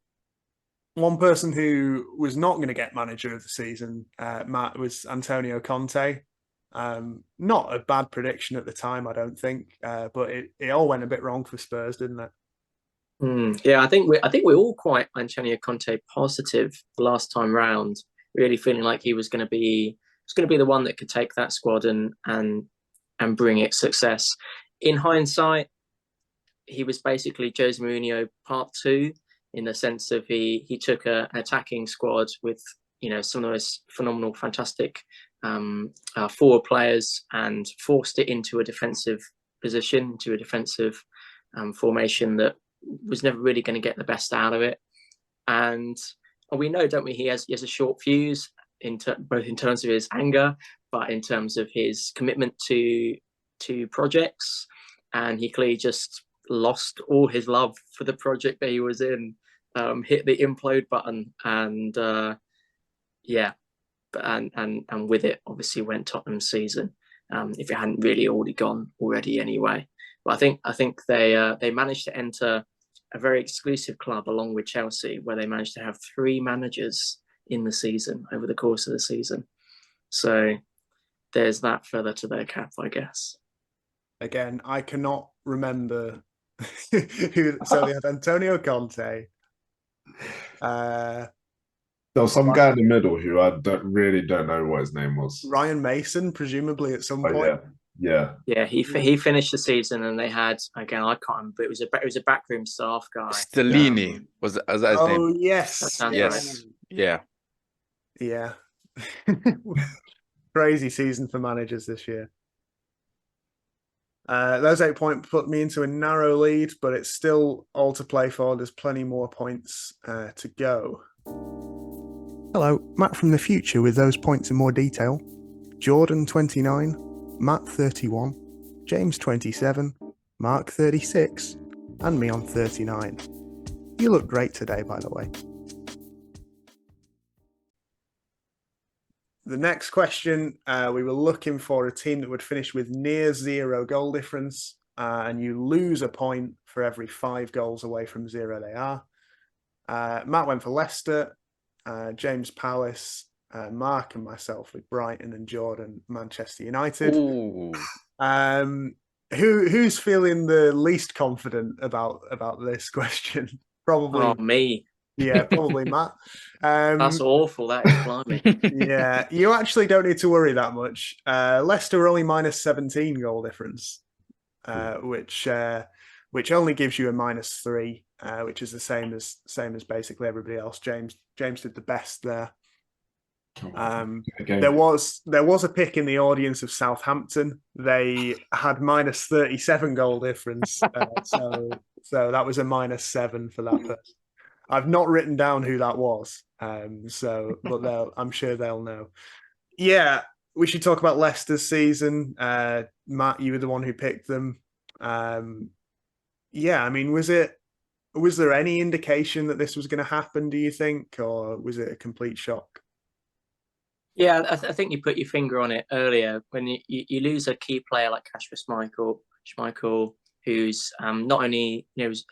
One person who was not going to get manager of the season, Matt, was Antonio Conte. Not a bad prediction at the time, I don't think, but it all went a bit wrong for Spurs, didn't it? Yeah, I think we're all quite Antonio Conte positive the last time round. Really feeling like he was going to be the one that could take that squad and bring it success. In hindsight, he was basically Jose Mourinho Part 2, in the sense of he took an attacking squad with some of those phenomenal, fantastic forward players and forced it into a defensive position, into a defensive formation that was never really going to get the best out of it. And we know, don't we, he has a short fuse both in terms of his anger, but in terms of his commitment to projects. And he clearly just lost all his love for the project that he was in, hit the implode button, and with it obviously went Tottenham's season, if it hadn't really already gone anyway. But I think they managed to enter a very exclusive club along with Chelsea, where they managed to have 3 managers in the season over the course of the season. So there's that feather to their cap, I guess. Again, I cannot remember who. So they had Antonio Conte. There was some guy in the middle who I really don't know what his name was. Ryan Mason, presumably at some point. Yeah. He finished the season, and they had, again, I can't remember. It was a backroom staff guy. Stellini was that his name? Oh yes, yes, right. Yeah. Crazy season for managers this year. Those 8 points put me into a narrow lead, but it's still all to play for. There's plenty more points to go. Hello, Matt from the future with those points in more detail. Jordan 29, Matt 31, James 27, Mark 36, and me on 39. You look great today, by the way. The next question, we were looking for a team that would finish with near 0 goal difference, and you lose a point for every 5 goals away from 0 they are. Matt went for Leicester, James Palace, Mark and myself with Brighton, and Jordan Manchester United. Who's feeling the least confident about this question? Probably me. Yeah, probably Matt. That's awful. That is blimey. Yeah, you actually don't need to worry that much. Leicester are only minus 17 goal difference, which only gives you a -3, which is the same as basically everybody else. James did the best there. There was a pick in the audience of Southampton. They had minus 37 goal difference, so that was a -7 for that person. I've not written down who that was, but I'm sure they'll know. Yeah, we should talk about Leicester's season. Matt, you were the one who picked them. Yeah, I mean, was there any indication that this was going to happen, do you think, or was it a complete shock? Yeah, I think you put your finger on it earlier when you lose a key player like Kasper Schmeichel, who's not only was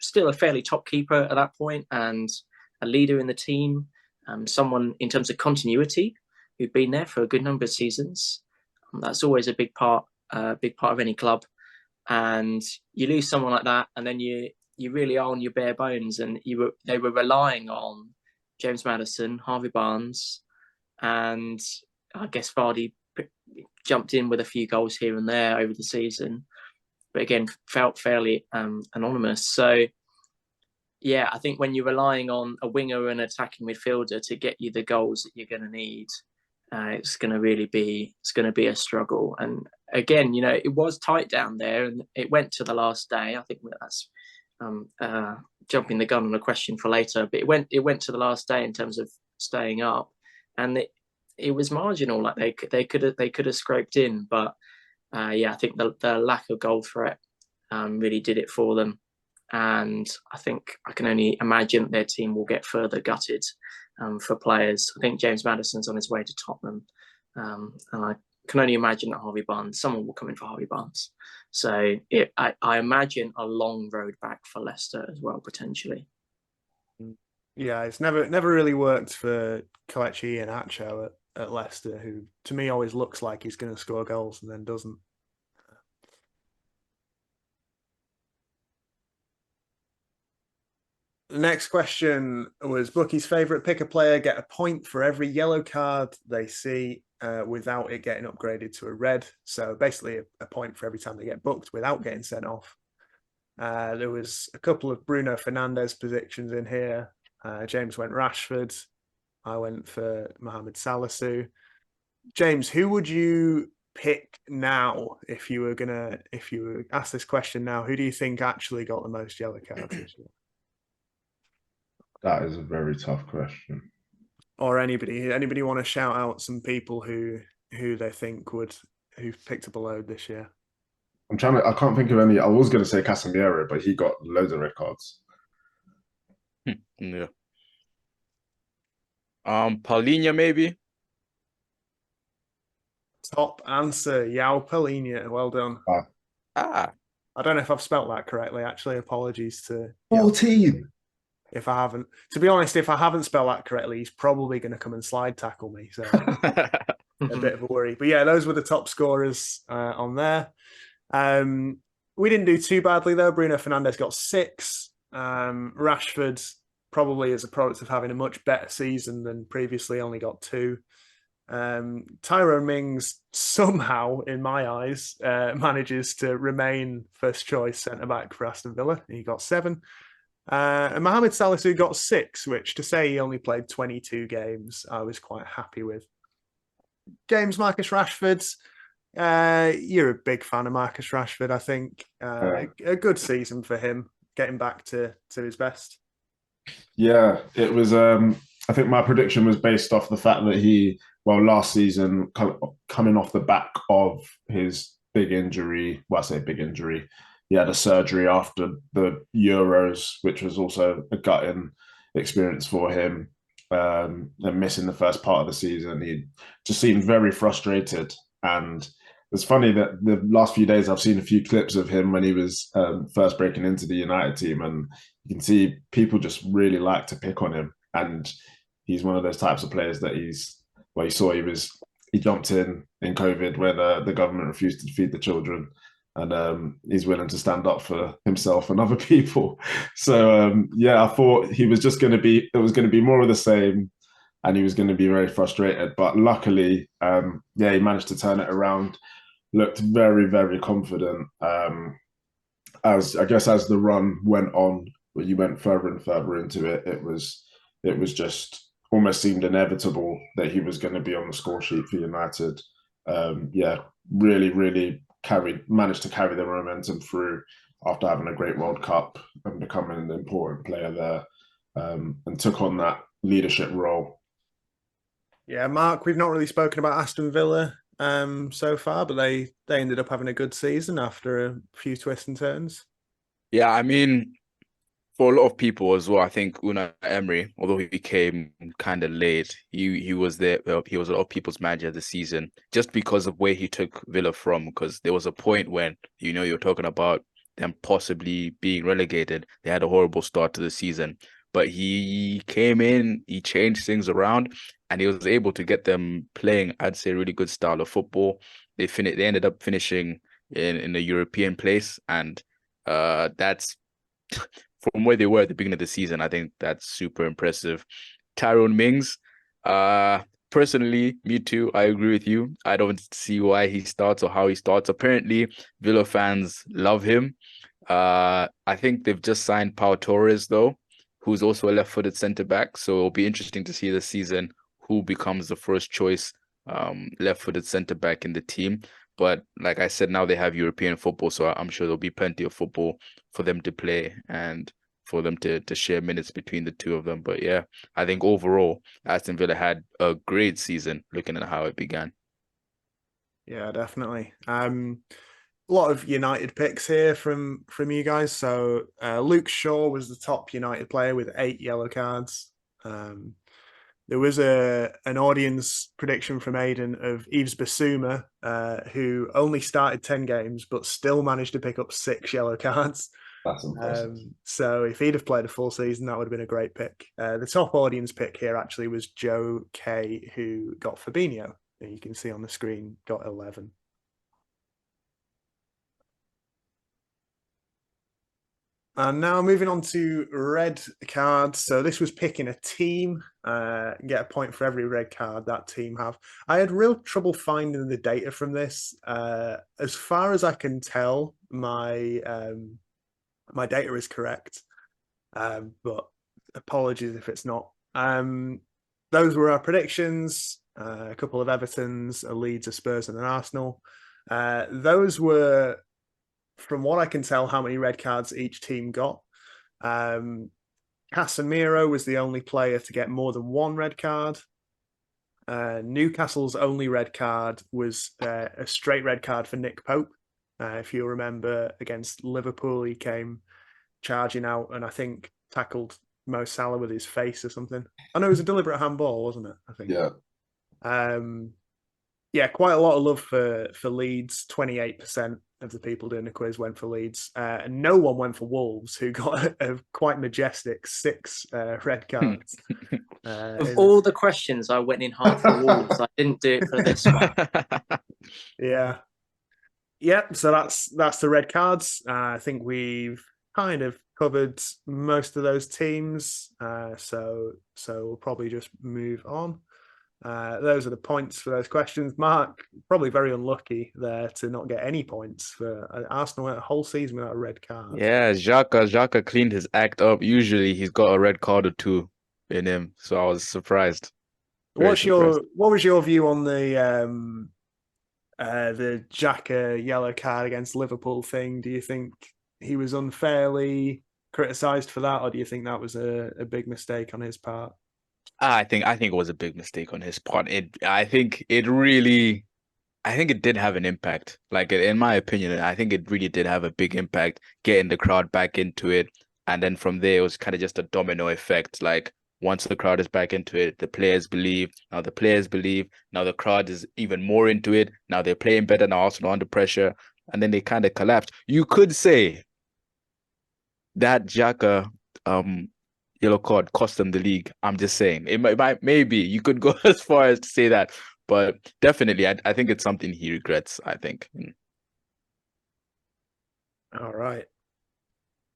still a fairly top keeper at that point and a leader in the team, someone in terms of continuity who'd been there for a good number of seasons. That's always a big part of any club. And you lose someone like that, and then you really are on your bare bones. And they were relying on James Maddison, Harvey Barnes, and I guess Vardy jumped in with a few goals here and there over the season, but again felt fairly anonymous. So yeah, I think when you're relying on a winger and attacking midfielder to get you the goals that you're going to need, it's going to be a struggle. And again, it was tight down there, and it went to the last day. I think that's jumping the gun on a question for later, but it went to the last day in terms of staying up, and it was marginal. Like they could have scraped in, but yeah, I think the lack of goal threat really did it for them. And I think I can only imagine that their team will get further gutted for players. I think James Maddison's on his way to Tottenham, and I can only imagine that someone will come in for Harvey Barnes. So I imagine a long road back for Leicester as well, potentially. Yeah, it's never really worked for Kelechi and Acho at Leicester, who to me always looks like he's going to score goals and then doesn't. The next question was Bookie's favourite. Pick a player, get a point for every yellow card they see without it getting upgraded to a red. So basically a point for every time they get booked without getting sent off. There was a couple of Bruno Fernandes predictions in here. James went Rashford. I went for Mohamed Salisu. James, who would you pick now if you were asked this question now? Who do you think actually got the most yellow cards this year? That is a very tough question. Or anybody want to shout out some people who they think who've picked up a load this year? I can't think of any. I was going to say Casemiro, but he got loads of red cards. Yeah. Paulinho maybe. Top answer, Yao Paulinho. Well done. I don't know if I've spelt that correctly. Actually, apologies to 14. If I haven't. To be honest, if I haven't spelled that correctly, he's probably going to come and slide tackle me. So a bit of a worry. But yeah, those were the top scorers on there. We didn't do too badly though. Bruno Fernandes got 6. Rashford probably as a product of having a much better season than previously, only got 2. Tyrone Mings somehow, in my eyes, manages to remain first choice centre-back for Aston Villa. He got 7. And Mohamed Salisu got 6, which to say he only played 22 games, I was quite happy with. James Marcus Rashford, you're a big fan of Marcus Rashford, I think. A good season for him, getting back to his best. Yeah, it was. I think my prediction was based off the fact that last season, coming off the back of his big injury, I say big injury, he had a surgery after the Euros, which was also a gutting experience for him. And missing the first part of the season, he just seemed very frustrated. And it's funny that the last few days I've seen a few clips of him when he was first breaking into the United team, and you can see people just really like to pick on him. And he's one of those types of players that he jumped in COVID when the government refused to feed the children. And he's willing to stand up for himself and other people. So, yeah, I thought it was going to be more of the same, and he was going to be very frustrated. But luckily, he managed to turn it around, looked very, very confident. As the run went on, when you went further and further into it, it was just almost seemed inevitable that he was going to be on the score sheet for United. Really, really managed to carry the momentum through after having a great World Cup and becoming an important player there, and took on that leadership role. Yeah, Mark, we've not really spoken about Aston Villa so far, but they ended up having a good season after a few twists and turns. Yeah, I mean, for a lot of people as well, I think Unai Emery, although he came kind of late, he was there. He was a lot of people's manager this season just because of where he took Villa from. Because there was a point when you're talking about them possibly being relegated. They had a horrible start to the season, but he came in, he changed things around, and he was able to get them playing, I'd say, a really good style of football. They ended up finishing in a European place, and that's from where they were at the beginning of the season. I think that's super impressive. Tyrone Mings, personally, me too. I agree with you. I don't see why he starts or how he starts. Apparently, Villa fans love him. I think they've just signed Pau Torres though, who's also a left-footed centre-back. So it'll be interesting to see this season who becomes the first choice left-footed centre-back in the team. But like I said, now they have European football, so I'm sure there'll be plenty of football for them to play and for them to share minutes between the two of them. But yeah, I think overall, Aston Villa had a great season looking at how it began. Yeah, definitely. A lot of United picks here from you guys. So Luke Shaw was the top United player with 8 yellow cards. There was an audience prediction from Aidan of Yves Bissouma, who only started 10 games but still managed to pick up 6 yellow cards. That's impressive. So if he'd have played a full season, that would have been a great pick. The top audience pick here actually was Joe K, who got Fabinho. You can see on the screen, got 11. And now moving on to red cards. So this was picking a team. Get a point for every red card that team have. I had real trouble finding the data from this. As far as I can tell, my data is correct. But apologies if it's not. Those were our predictions. A couple of Evertons, a Leeds, a Spurs, and an Arsenal. Those were, from what I can tell, how many red cards each team got. Casemiro was the only player to get more than 1 red card. Newcastle's only red card was a straight red card for Nick Pope. If you remember, against Liverpool, he came charging out and I think tackled Mo Salah with his face or something. I know it was a deliberate handball, wasn't it? I think. Yeah. Yeah, quite a lot of love for Leeds. 28% of the people doing the quiz went for Leeds. And no one went for Wolves, who got a quite majestic 6 red cards. Of all the questions, I went in hard for Wolves. I didn't do it for this one. Yeah. Yep, so that's the red cards. I think we've kind of covered most of those teams. So we'll probably just move on. Those are the points for those questions. Mark, probably very unlucky there to not get any points for Arsenal went a whole season without a red card. Yeah, Xhaka cleaned his act up. Usually he's got a red card or 2 in him, so I was surprised. What was your view on the Xhaka yellow card against Liverpool thing? Do you think he was unfairly criticised for that, or do you think that was a big mistake on his part? I think it was a big mistake on his part. I think it did have an impact. Like, in my opinion, I think it really did have a big impact getting the crowd back into it. And then from there, it was kind of just a domino effect. Like, once the crowd is back into it, the players believe. Now the players believe. Now the crowd is even more into it. Now they're playing better. Now Arsenal under pressure. And then they kind of collapsed. You could say that Xhaka yellow card cost them the league. I'm just saying. It might maybe you could go as far as to say that. But definitely, I think it's something he regrets, I think. All right.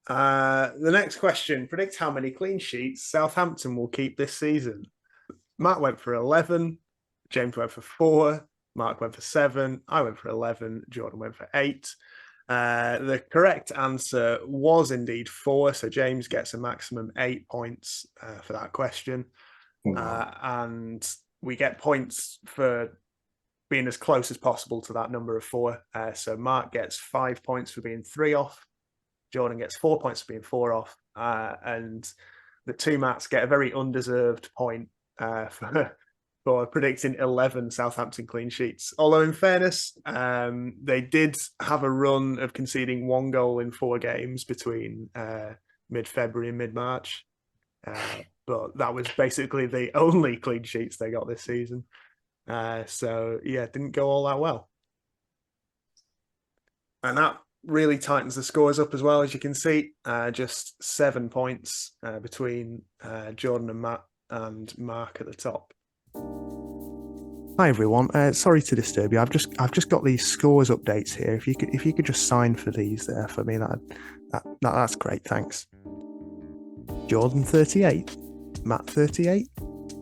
The next question. Predict how many clean sheets Southampton will keep this season. Matt went for 11. James went for 4. Mark went for 7. I went for 11. Jordan went for 8. The correct answer was indeed 4. So James gets a maximum 8 points for that question. And we get points for being as close as possible to that number of 4. So Mark gets 5 points for being 3 off. Jordan gets 4 points for being 4 off. And the two Matts get a very undeserved point for predicting 11 Southampton clean sheets. Although, in fairness, they did have a run of conceding 1 goal in 4 games between mid-February and mid-March. But that was basically the only clean sheets they got this season. So, yeah, it didn't go all that well. And that really tightens the scores up as well, as you can see. Just 7 points between Jordan and Matt and Mark at the top. Hi everyone. Sorry to disturb you. I've just got these scores updates here. If you could just sign for these there for me, that's great. Thanks. Jordan 38, Matt 38,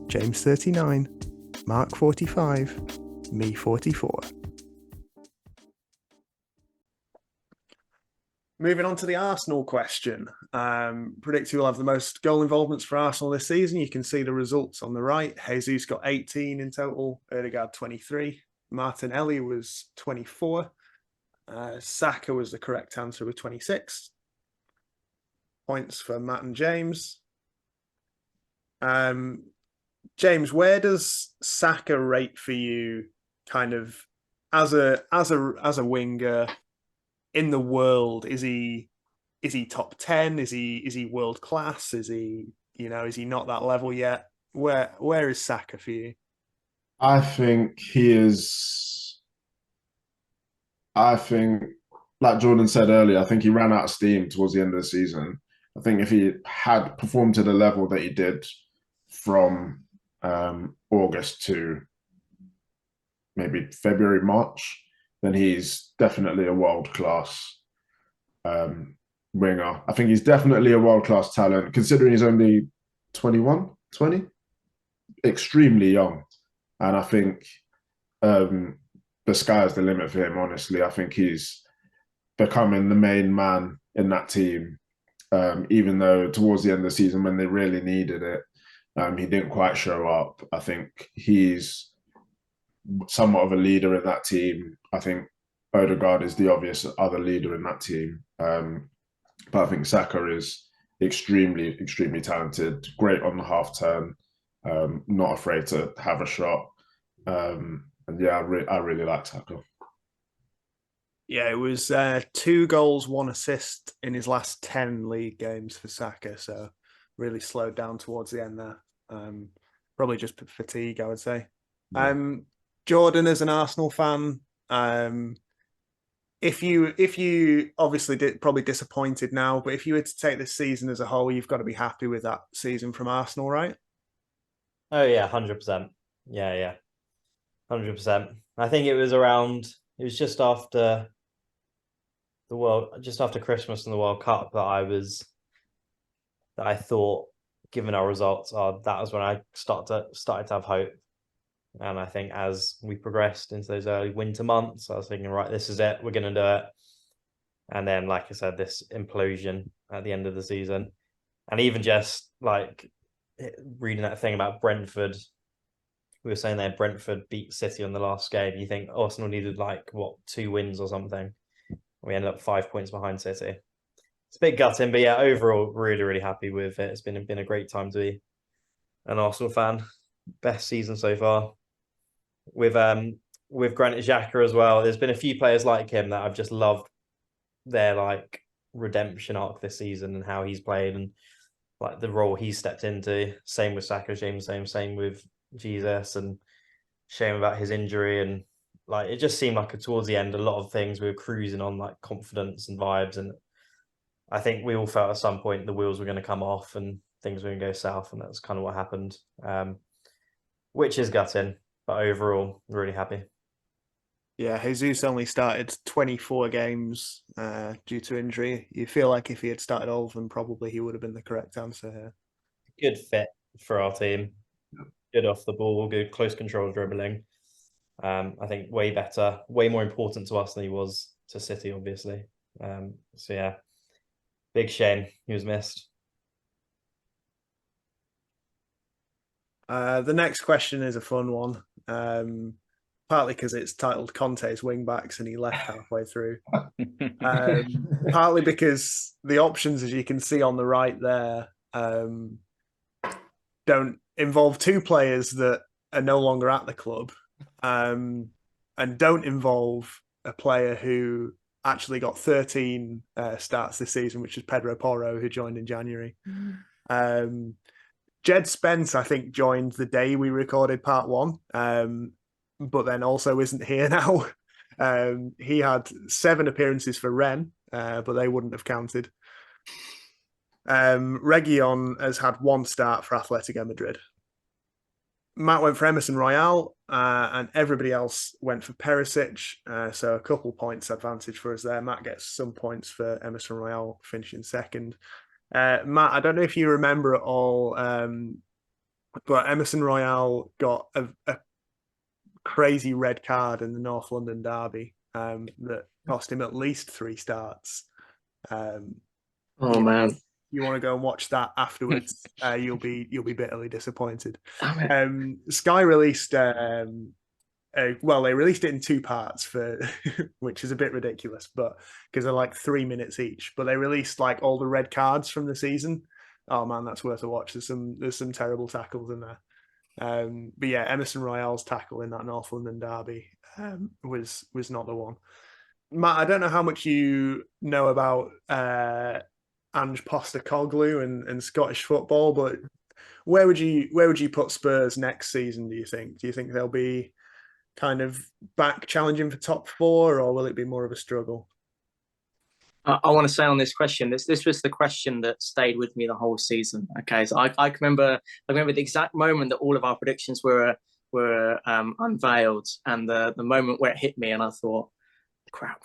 James 39, Mark 45, me 44. Moving on to the Arsenal question. Predict who will have the most goal involvements for Arsenal this season. You can see the results on the right. Jesus got 18 in total. Odegaard 23. Martinelli was 24. Saka was the correct answer with 26. Points for Matt and James. James, where does Saka rate for you, kind of as a winger in the world? Is he top 10? Is he world class? Is he not that level yet? Where is Saka for you? I think he is. I think, like Jordan said earlier, I think he ran out of steam towards the end of the season. I think if he had performed to the level that he did from August to maybe February, March, then he's definitely a world-class winger. I think he's definitely a world-class talent, considering he's only 21, 20, extremely young. And I think the sky's the limit for him, honestly. I think he's becoming the main man in that team, even though towards the end of the season when they really needed it, he didn't quite show up. I think he's somewhat of a leader in that team. I think Odegaard is the obvious other leader in that team. But I think Saka is extremely, extremely talented, great on the half turn, not afraid to have a shot. And yeah, I really like Saka. Yeah, it was 2 goals, 1 assist in his last 10 league games for Saka. So really slowed down towards the end there. Probably just fatigue, I would say. Yeah. Jordan, as an Arsenal fan, if you obviously probably disappointed now, but if you were to take this season as a whole, you've got to be happy with that season from Arsenal, right? Oh yeah, 100%. Yeah, 100%. I think it was just after Christmas and the World Cup that I thought, given our results, that was when I started to have hope. And I think as we progressed into those early winter months, I was thinking, right, this is it, we're going to do it. And then, like I said, this implosion at the end of the season. And even just like reading that thing about Brentford, we were saying that Brentford beat City on the last game. You think Arsenal needed 2 wins or something. We ended up 5 points behind City. It's a bit gutting, but yeah, overall, really, really happy with it. It's been a great time to be an Arsenal fan. Best season so far. With Granit Xhaka as well. There's been a few players like him that I've just loved their redemption arc this season and how he's played and the role he stepped into. Same with Saka, same with Jesus, and shame about his injury. And it just seemed towards the end, a lot of things we were cruising on confidence and vibes. And I think we all felt at some point the wheels were going to come off and things were going to go south. And that's kind of what happened, which is gutting. But overall, really happy. Yeah, Jesus only started 24 games due to injury. You feel like if he had started all of them, probably he would have been the correct answer here. Good fit for our team. Good off the ball, good close control dribbling. I think way better, way more important to us than he was to City, obviously. So yeah, big shame he was missed. The next question is a fun one. Partly because it's titled Conte's Wingbacks and he left halfway through. Partly because the options, as you can see on the right there, don't involve 2 players that are no longer at the club, and don't involve a player who actually got 13 starts this season, which is Pedro Porro, who joined in January. Jed Spence, I think, joined the day we recorded part 1, but then also isn't here now. He had 7 appearances for Rennes, but they wouldn't have counted. Reguilon has had 1 start for Atletico Madrid. Matt went for Emerson Royale, and everybody else went for Perisic. So a couple points advantage for us there. Matt gets some points for Emerson Royale finishing second. Matt, I don't know if you remember it all, but Emerson Royale got a crazy red card in the North London derby that cost him at least 3 starts. Oh man. You want to go and watch that afterwards, you'll be bitterly disappointed. Damn it. Sky released well, they released it in 2 parts for which is a bit ridiculous, but because they're like 3 minutes each. But they released like all the red cards from the season. Oh man, that's worth a watch. There's some terrible tackles in there. But yeah, Emerson Royale's tackle in that North London derby was not the one. Matt, I don't know how much you know about Ange Postecoglou and Scottish football, but where would you put Spurs next season? Do you think they'll be kind of back challenging for top 4, or will it be more of a struggle? I want to say on this question, this was the question that stayed with me the whole season. Okay, so I remember the exact moment that all of our predictions were unveiled, and the moment where it hit me, and I thought, crap.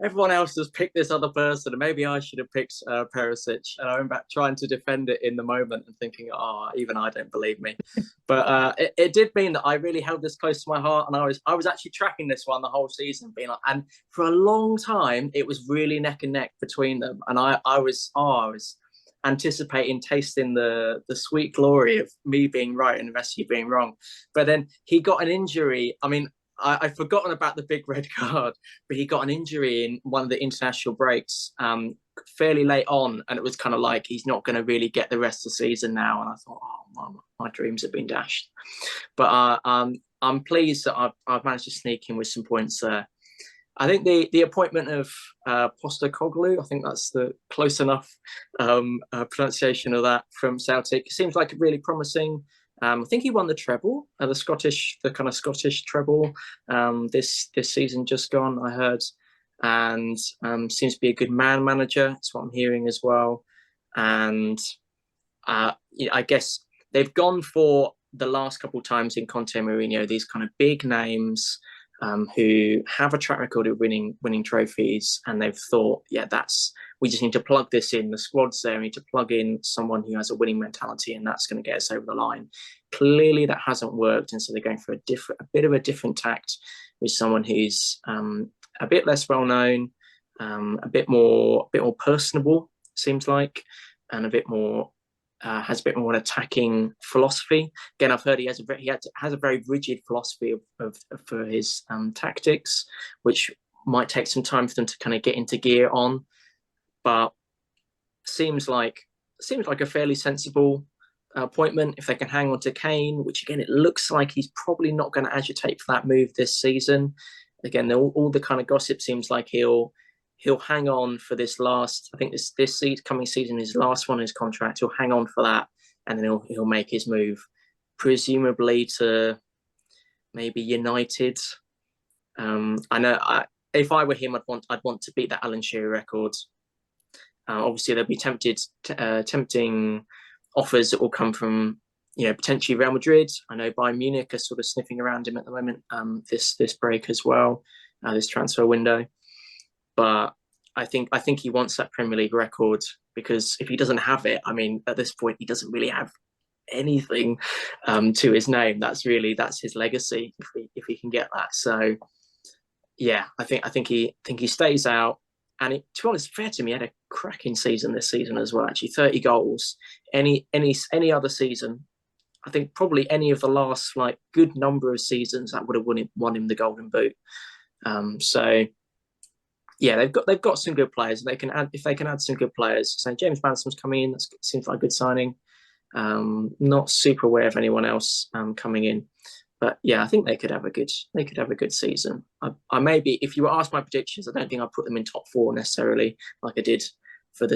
Everyone else has picked this other person, and maybe I should have picked Perisic. And I remember trying to defend it in the moment and thinking, oh, even I don't believe me. But it did mean that I really held this close to my heart, and I was actually tracking this one the whole season, being like, and for a long time it was really neck and neck between them, and I was anticipating tasting the sweet glory of me being right and the rest of you being wrong. But then he got an injury. I mean, I've forgotten about the big red card, but he got an injury in one of the international breaks fairly late on, and it was kind of like he's not going to really get the rest of the season now. And I thought, oh, my dreams have been dashed. But I'm pleased that I've managed to sneak in with some points there. I think the appointment of Postecoglou, I think that's the close enough pronunciation of that, from Celtic. It seems like really promising. I think he won the treble, the kind of Scottish treble this season just gone, I heard, and seems to be a good man manager. That's what I'm hearing as well. And I guess they've gone for the last couple of times in Conte Mourinho, these kind of big names who have a track record of winning trophies, and they've thought, we just need to plug this in. The squad's there. We need to plug in someone who has a winning mentality, and that's going to get us over the line. Clearly, that hasn't worked, and so they're going for a bit of a different tact with someone who's a bit less well known, a bit more personable, seems like, and a bit more has a bit more attacking philosophy. Again, I've heard he has a very rigid philosophy for his tactics, which might take some time for them to kind of get into gear on. But seems like a fairly sensible appointment if they can hang on to Kane, which again it looks like he's probably not going to agitate for that move this season. Again, all the kind of gossip seems like he'll hang on for this last. I think this coming season, his last one, his contract. He'll hang on for that, and then he'll make his move, presumably to maybe United. I know if I were him, I'd want to beat that Alan Shearer record. Obviously, there'll be tempting offers that will come from, potentially Real Madrid. I know Bayern Munich are sort of sniffing around him at the moment. This break as well, this transfer window. But I think he wants that Premier League record, because if he doesn't have it, I mean, at this point, he doesn't really have anything to his name. That's his legacy if he can get that. So, yeah, I think he stays out. And to be honest, fair to me, he had a cracking season this season as well. Actually, 30 goals. Any other season, I think probably any of the last good number of seasons, that would have won him the Golden Boot. So yeah, they've got some good players. They can add some good players. So James Manson's coming in. That seems like a good signing. Not super aware of anyone else coming in. But yeah, I think they could have a good season. I maybe, if you were asked my predictions, I don't think I'd put them in top 4 necessarily, like I did for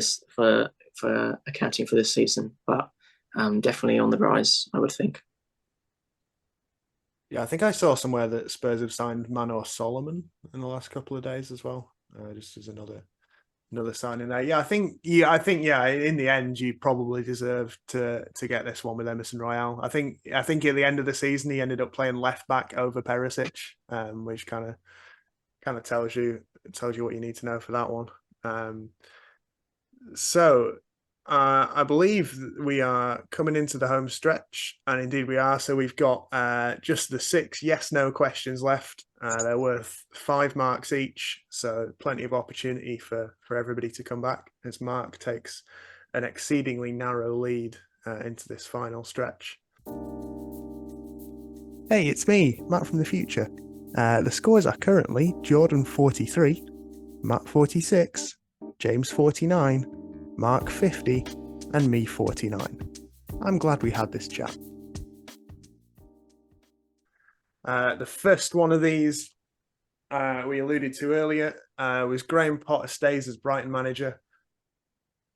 accounting for this season. But definitely on the rise, I would think. Yeah, I think I saw somewhere that Spurs have signed Manor Solomon in the last couple of days as well. Just as another signing there. I think in the end you probably deserve to get this one with Emerson Royale. I think at the end of the season he ended up playing left back over Perisic, which kind of tells you what you need to know for that one. So I believe we are coming into the home stretch, and indeed we are. So we've got just the 6 yes/no questions left. They're worth 5 marks each, so plenty of opportunity for everybody to come back as Mark takes an exceedingly narrow lead into this final stretch. Hey, it's me, Matt from the future. The scores are currently Jordan 43, Matt 46, James 49, Mark 50, and me 49. I'm glad we had this chat. The first one of these we alluded to earlier was Graham Potter stays as Brighton manager.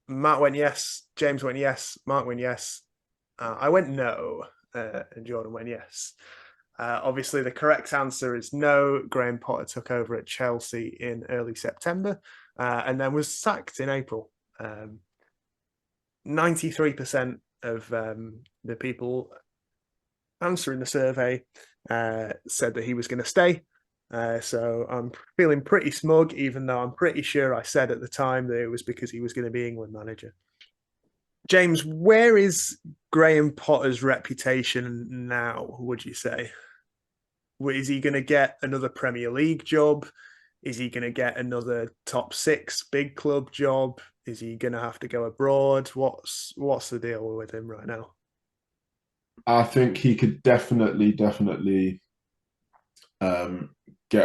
Matt went yes, James went yes, Mark went yes. I went no, and Jordan went yes. Obviously, the correct answer is no. Graham Potter took over at Chelsea in early September and then was sacked in April. 93% of the people answering the survey said that he was going to stay. So I'm feeling pretty smug, even though I'm pretty sure I said at the time that it was because he was going to be England manager. James, where is Graham Potter's reputation now, would you say? Is he going to get another Premier League job? Is he going to get another top 6 big club job? Is he going to have to go abroad? What's the deal with him right now? I think he could definitely get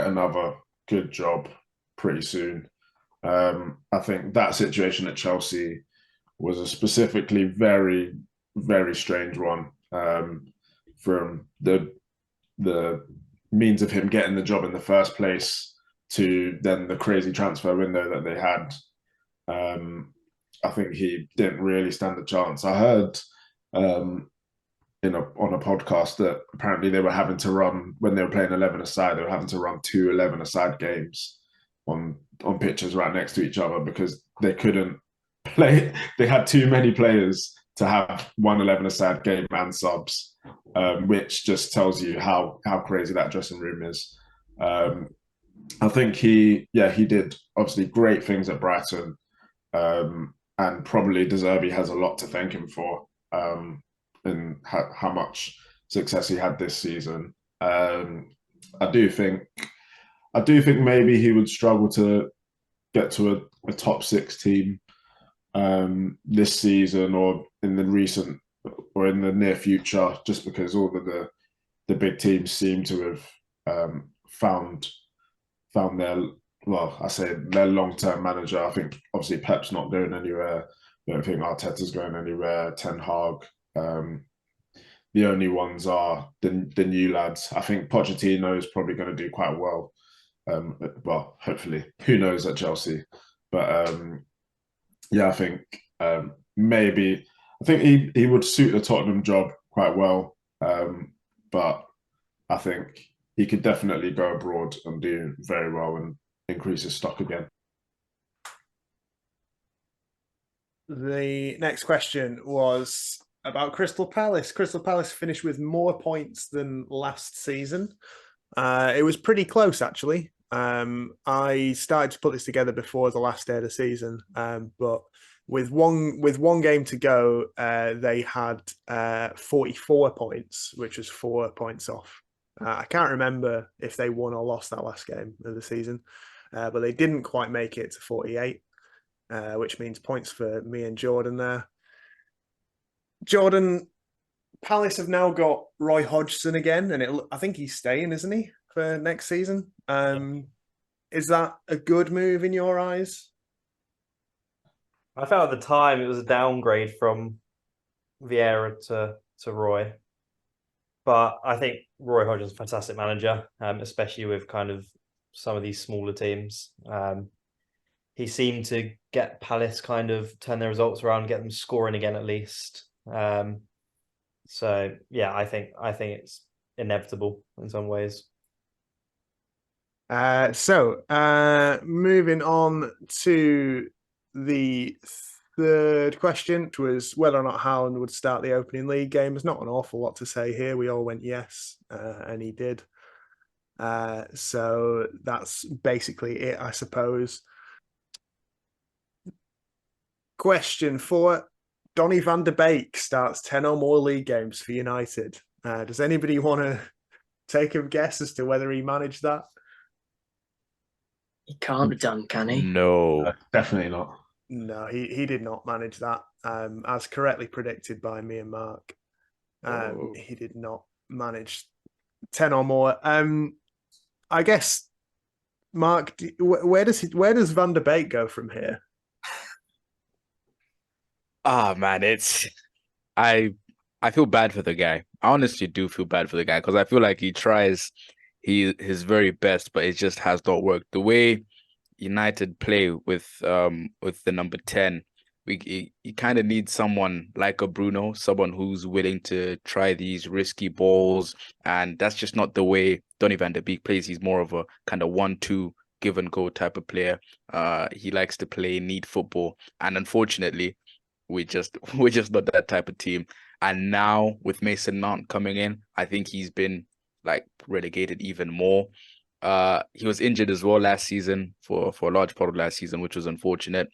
another good job pretty soon. I think that situation at Chelsea was a specifically very, very strange one, from the means of him getting the job in the first place to then the crazy transfer window that they had. I think he didn't really stand a chance. I heard on a podcast that apparently they were having to run, when they were playing 11-a-side, they were having to run 2 11-a-side games on pitches right next to each other because they couldn't play. They had too many players to have 1 11-a-side game and subs, which just tells you how crazy that dressing room is. I think he did obviously great things at Brighton, and probably De Zerbi has a lot to thank him for, and how much success he had this season. I do think maybe he would struggle to get to a top 6 team this season or in the near future, just because all of the big teams seem to have found their, well, I say their long-term manager. I think obviously Pep's not going anywhere. I don't think Arteta's going anywhere. Ten Hag. The only ones are the new lads. I think Pochettino is probably going to do quite well. Well, hopefully, who knows at Chelsea? But yeah, I think maybe I think he would suit the Tottenham job quite well. But I think he could definitely go abroad and do very well and increase his stock again. The next question was about Crystal Palace. Crystal Palace finished with more points than last season. It was pretty close, actually. I started to put this together before the last day of the season, but with one game to go, they had 44 points, which was 4 points off. I can't remember if they won or lost that last game of the season, but they didn't quite make it to 48, which means points for me and Jordan there. Jordan, Palace have now got Roy Hodgson again, and I think he's staying, isn't he, for next season? Is that a good move in your eyes? I felt at the time it was a downgrade from Vieira to Roy. But I think Roy Hodgson's a fantastic manager, especially with kind of some of these smaller teams. He seemed to get Palace kind of turn their results around, get them scoring again at least. So yeah, I think it's inevitable in some ways. So moving on to the third question, which was whether or not Haaland would start the opening league game. There's not an awful lot to say here. We all went yes, and he did. So that's basically it, I suppose. question for Donny van de Beek starts 10 or more league games for United. Does anybody want to take a guess as to whether he managed that? He can't have done, can he? No. Definitely not. No, he did not manage that, as correctly predicted by me and Mark. He did not manage 10 or more. I guess, Mark, where does Van der Beek go from here? Ah, man, I feel bad for the guy. I honestly do feel bad for the guy because I feel like he tries his very best, but it just has not worked. The way United play with the number 10, you kind of need someone like a Bruno, someone who's willing to try these risky balls, and that's just not the way Donny van de Beek plays. He's more of a kind of 1-2 give and go type of player. He likes to play neat football, and unfortunately, we're just not that type of team. And now with Mason Mount coming in, I think he's been like relegated even more. He was injured as well last season for a large part of last season, which was unfortunate.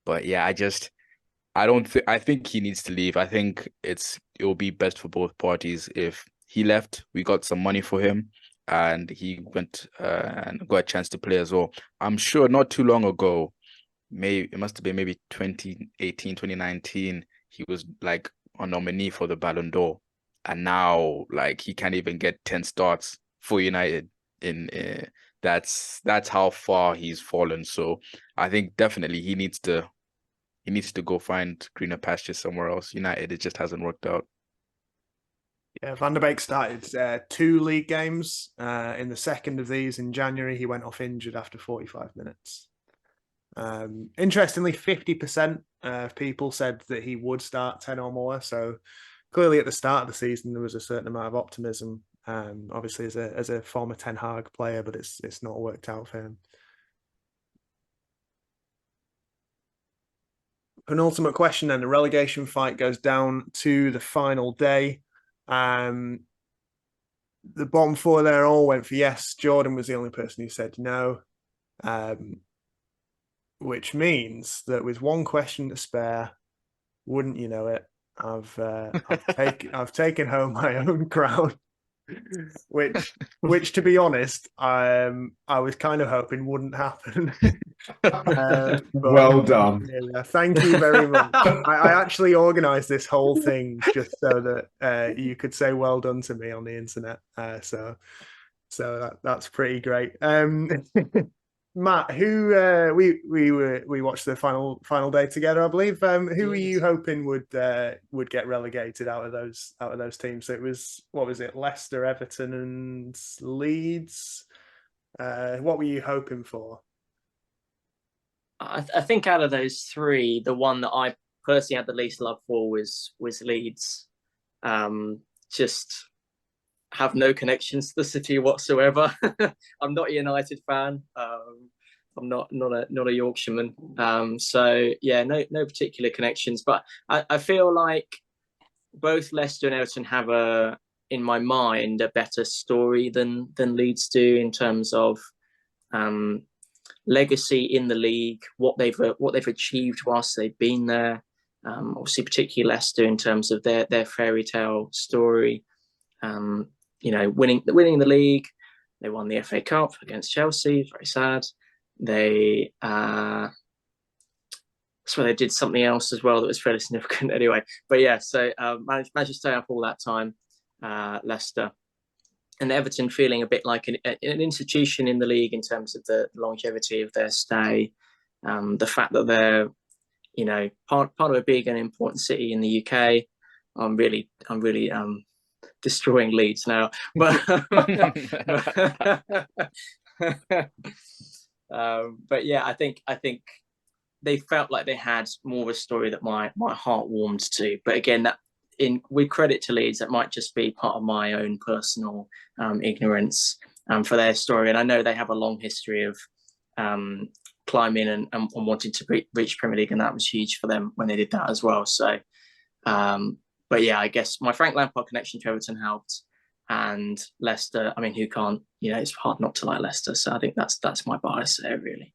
But yeah, I think he needs to leave. I think it will be best for both parties if he left. We got some money for him, and he went and got a chance to play as well. I'm sure not too long ago, maybe it must have been maybe 2018, 2019, he was like a nominee for the Ballon d'Or, and now like he can't even get 10 starts for United. That's how far he's fallen. So I think definitely he needs to go find greener pastures somewhere else. United, it just hasn't worked out. Yeah, Van der Beek started 2 league games. In the second of these in January, he went off injured after 45 minutes. Interestingly, 50% of people said that he would start 10 or more. So clearly at the start of the season, there was a certain amount of optimism. Obviously as a former Ten Hag player, but it's not worked out for him. Penultimate question, then. The relegation fight goes down to the final day. The bottom 4 there all went for yes. Jordan was the only person who said no. Which means that with one question to spare, wouldn't you know it, I've taken home my own crown, which to be honest, I was kind of hoping wouldn't happen. Well done. Yeah, thank you very much. I actually organised this whole thing just so that you could say well done to me on the internet. So that's pretty great. Matt, who we watched the final day together, I believe. Who were you hoping would get relegated out of those teams? So it was, what was it, Leicester, Everton, and Leeds? What were you hoping for? I think out of those 3, the one that I personally had the least love for was Leeds. Just have no connections to the city whatsoever. I'm not a United fan. I'm not a Yorkshireman. So yeah, no particular connections. But I feel like both Leicester and Everton have in my mind, a better story than Leeds do in terms of legacy in the league, what they've achieved whilst they've been there. Obviously, particularly Leicester in terms of their fairy tale story. Winning the league, they won the FA Cup against Chelsea. Very sad. They so they did something else as well that was fairly significant anyway. But yeah, so managed to stay up all that time. Leicester and Everton feeling a bit like an institution in the league in terms of the longevity of their stay, the fact that they're part of a big and important city in the UK. I'm really destroying Leeds now, but but yeah, I think they felt like they had more of a story that my heart warmed to. But again, with credit to Leeds, that might just be part of my own personal ignorance for their story. And I know they have a long history of climbing and wanting to reach Premier League, and that was huge for them when they did that as well. So, but yeah, I guess my Frank Lampard connection to Everton helped, and Leicester. I mean, who can't? It's hard not to like Leicester. So I think that's my bias there, really.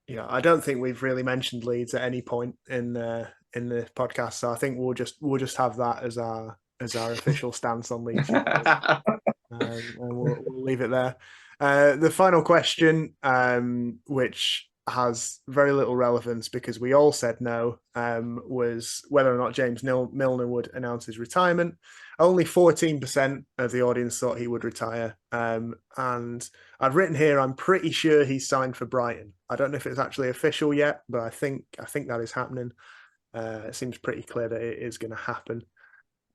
Yeah, I don't think we've really mentioned Leeds at any point in the podcast, so I think we'll just have that as our official stance on Leeds United. And we'll leave it there. The final question, which has very little relevance because we all said no, was whether or not James Milner would announce his retirement. Only 14% of the audience thought he would retire. And I've written here, I'm pretty sure he's signed for Brighton. I don't know if it's actually official yet, but I think that is happening. It seems pretty clear that it is going to happen.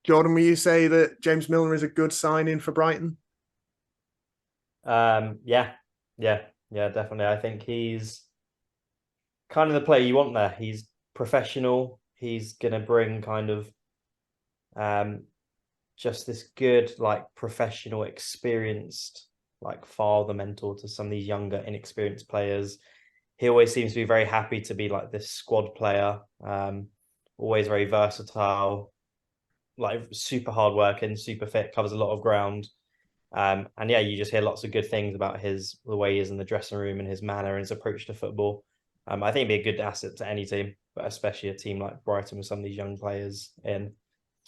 Jordan, will you say that James Milner is a good signing for Brighton? Yeah, definitely. I think he's kind of the player you want there. He's professional. He's gonna bring kind of just this good, like, professional, experienced, like, father mentor to some of these younger, inexperienced players. He always seems to be very happy to be like this squad player. Always very versatile, like super hardworking, super fit, covers a lot of ground. And yeah, you just hear lots of good things about the way he is in the dressing room and his manner and his approach to football. I think he'd be a good asset to any team, but especially a team like Brighton with some of these young players in.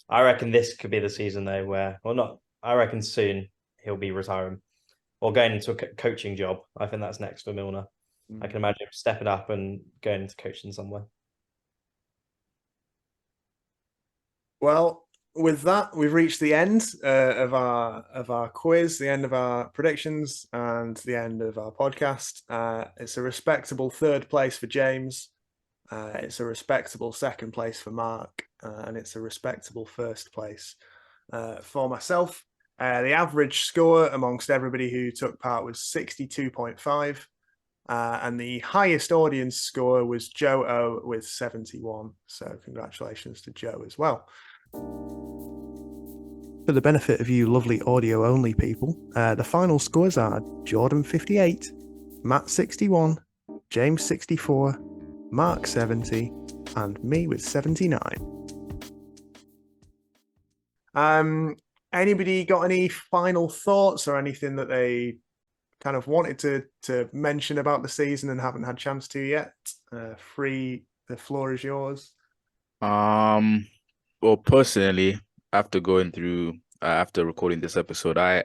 I reckon this could be the season though where, well, not, I reckon soon he'll be retiring or going into a coaching job. I think that's next for Milner. I can imagine him stepping up and going into coaching somewhere. Well, with that, we've reached the end of our quiz, the end of our predictions, and the end of our podcast. It's a respectable third place for James. It's a respectable second place for Mark, and it's a respectable first place for myself. The average score amongst everybody who took part was 62.5. And the highest audience score was Joe O with 71. So congratulations to Joe as well. For the benefit of you lovely audio-only people, the final scores are Jordan 58, Matt 61, James 64, Mark 70, and me with 79. Anybody got any final thoughts or anything that they kind of wanted to mention about the season and haven't had a chance to yet? The floor is yours. Well, personally, after going through after recording this episode, I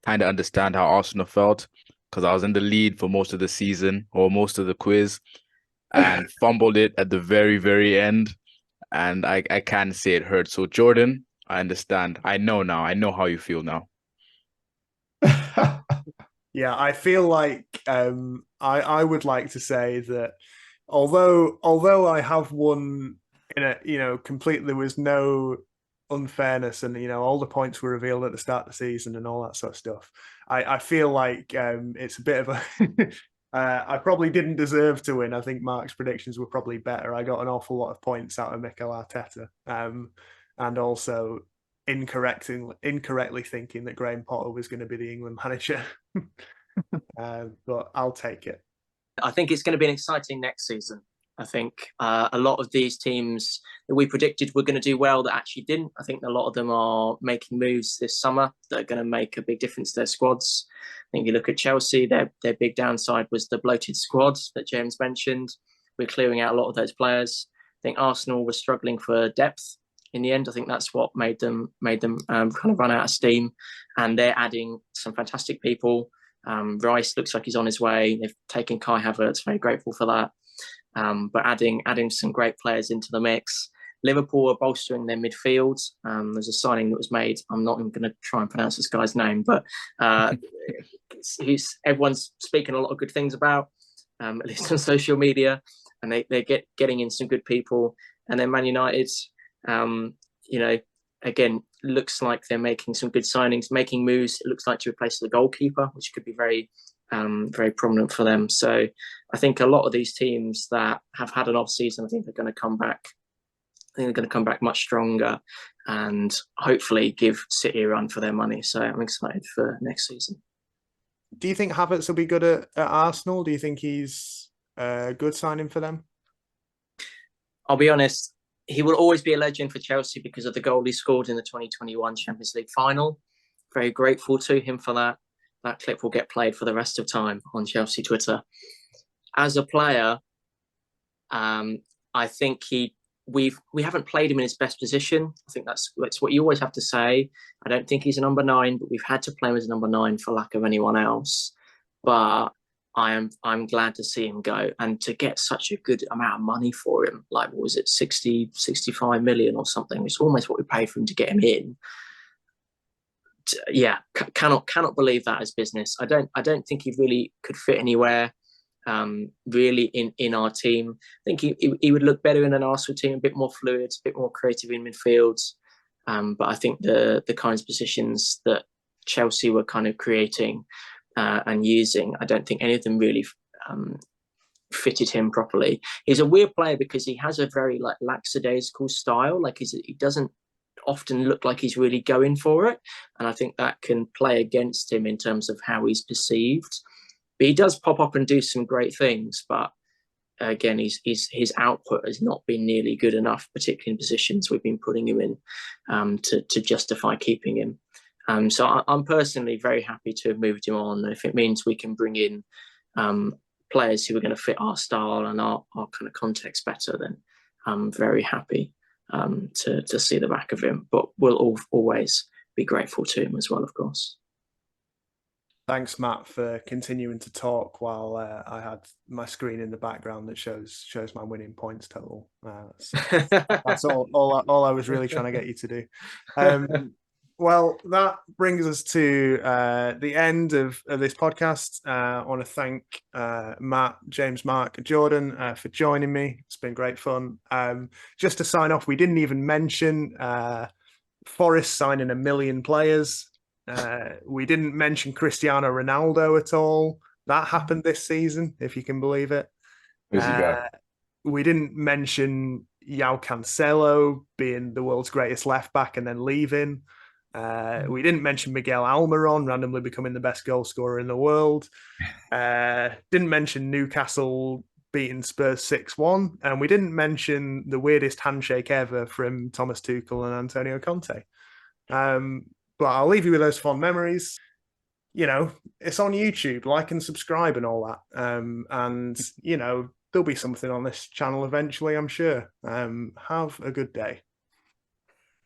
kind of understand how Arsenal felt because I was in the lead for most of the season or most of the quiz and fumbled it at the very, very end. And I can say it hurt. So Jordan, I understand. I know now. I know how you feel now. Yeah, I feel like I would like to say that although I have won in a completely, there was no unfairness and all the points were revealed at the start of the season and all that sort of stuff. I feel like it's a bit of a I probably didn't deserve to win. I think Mark's predictions were probably better. I got an awful lot of points out of Mikel Arteta, and also incorrectly thinking that Graham Potter was going to be the England manager. But I'll take it. I think it's going to be an exciting next season. I think a lot of these teams that we predicted were going to do well that actually didn't. I think a lot of them are making moves this summer that are going to make a big difference to their squads. I think you look at Chelsea, their big downside was the bloated squad that James mentioned. We're clearing out a lot of those players. I think Arsenal was struggling for depth in the end. I think that's what made them kind of run out of steam. And they're adding some fantastic people. Rice looks like he's on his way. They've taken Kai Havertz, very grateful for that. But adding some great players into the mix. Liverpool are bolstering their midfield. There's a signing that was made. I'm not even going to try and pronounce this guy's name, but everyone's speaking a lot of good things about, at least on social media. And they're getting in some good people. And then Man United, again, looks like they're making some good signings, making moves. It looks like to replace the goalkeeper, which could be very prominent for them. So I think a lot of these teams that have had an off season, I think they're going to come back. I think they're going to come back much stronger and hopefully give City a run for their money. So I'm excited for next season. Do you think Havertz will be good at Arsenal? Do you think he's a good signing for them? I'll be honest, he will always be a legend for Chelsea because of the goal he scored in the 2021 Champions League final. Very grateful to him for that. That clip will get played for the rest of time on Chelsea Twitter. as a player, I think we haven't played him in his best position. I think that's what you always have to say. I don't think he's a number 9, but we've had to play him as a number 9 for lack of anyone else. But I'm glad to see him go, and to get such a good amount of money for him. Like, what was it, 65 million or something? It's almost what we paid for him to get him in. Yeah, cannot believe that as business. I don't think he really could fit anywhere. Really in our team. I think he would look better in an Arsenal team, a bit more fluid, a bit more creative in midfield. But I think the kinds of positions that Chelsea were kind of creating and using, I don't think any of them really fitted him properly. He's a weird player because he has a very like lackadaisical style. Like he doesn't often look like he's really going for it, and I think that can play against him in terms of how he's perceived. But he does pop up and do some great things. But again, his output has not been nearly good enough, particularly in positions we've been putting him in, to justify keeping him. So I'm personally very happy to have moved him on. If it means we can bring in players who are going to fit our style and our kind of context better, then I'm very happy to see the back of him. But we'll always be grateful to him as well, of course. Thanks, Matt, for continuing to talk while I had my screen in the background that shows my winning points total. That's all I was really trying to get you to do. Well, that brings us to the end of this podcast. I want to thank Matt, James, Mark, and Jordan for joining me. It's been great fun. Just to sign off, we didn't even mention Forest signing 1 million players. We didn't mention Cristiano Ronaldo at all. That happened this season, if you can believe it. We didn't mention João Cancelo being the world's greatest left back and then leaving. We didn't mention Miguel Almiron randomly becoming the best goal scorer in the world. Didn't mention Newcastle beating Spurs 6-1. And we didn't mention the weirdest handshake ever from Thomas Tuchel and Antonio Conte. But I'll leave you with those fond memories. You know, it's on YouTube. Like and subscribe and all that. And, you know, there'll be something on this channel eventually, I'm sure. Have a good day.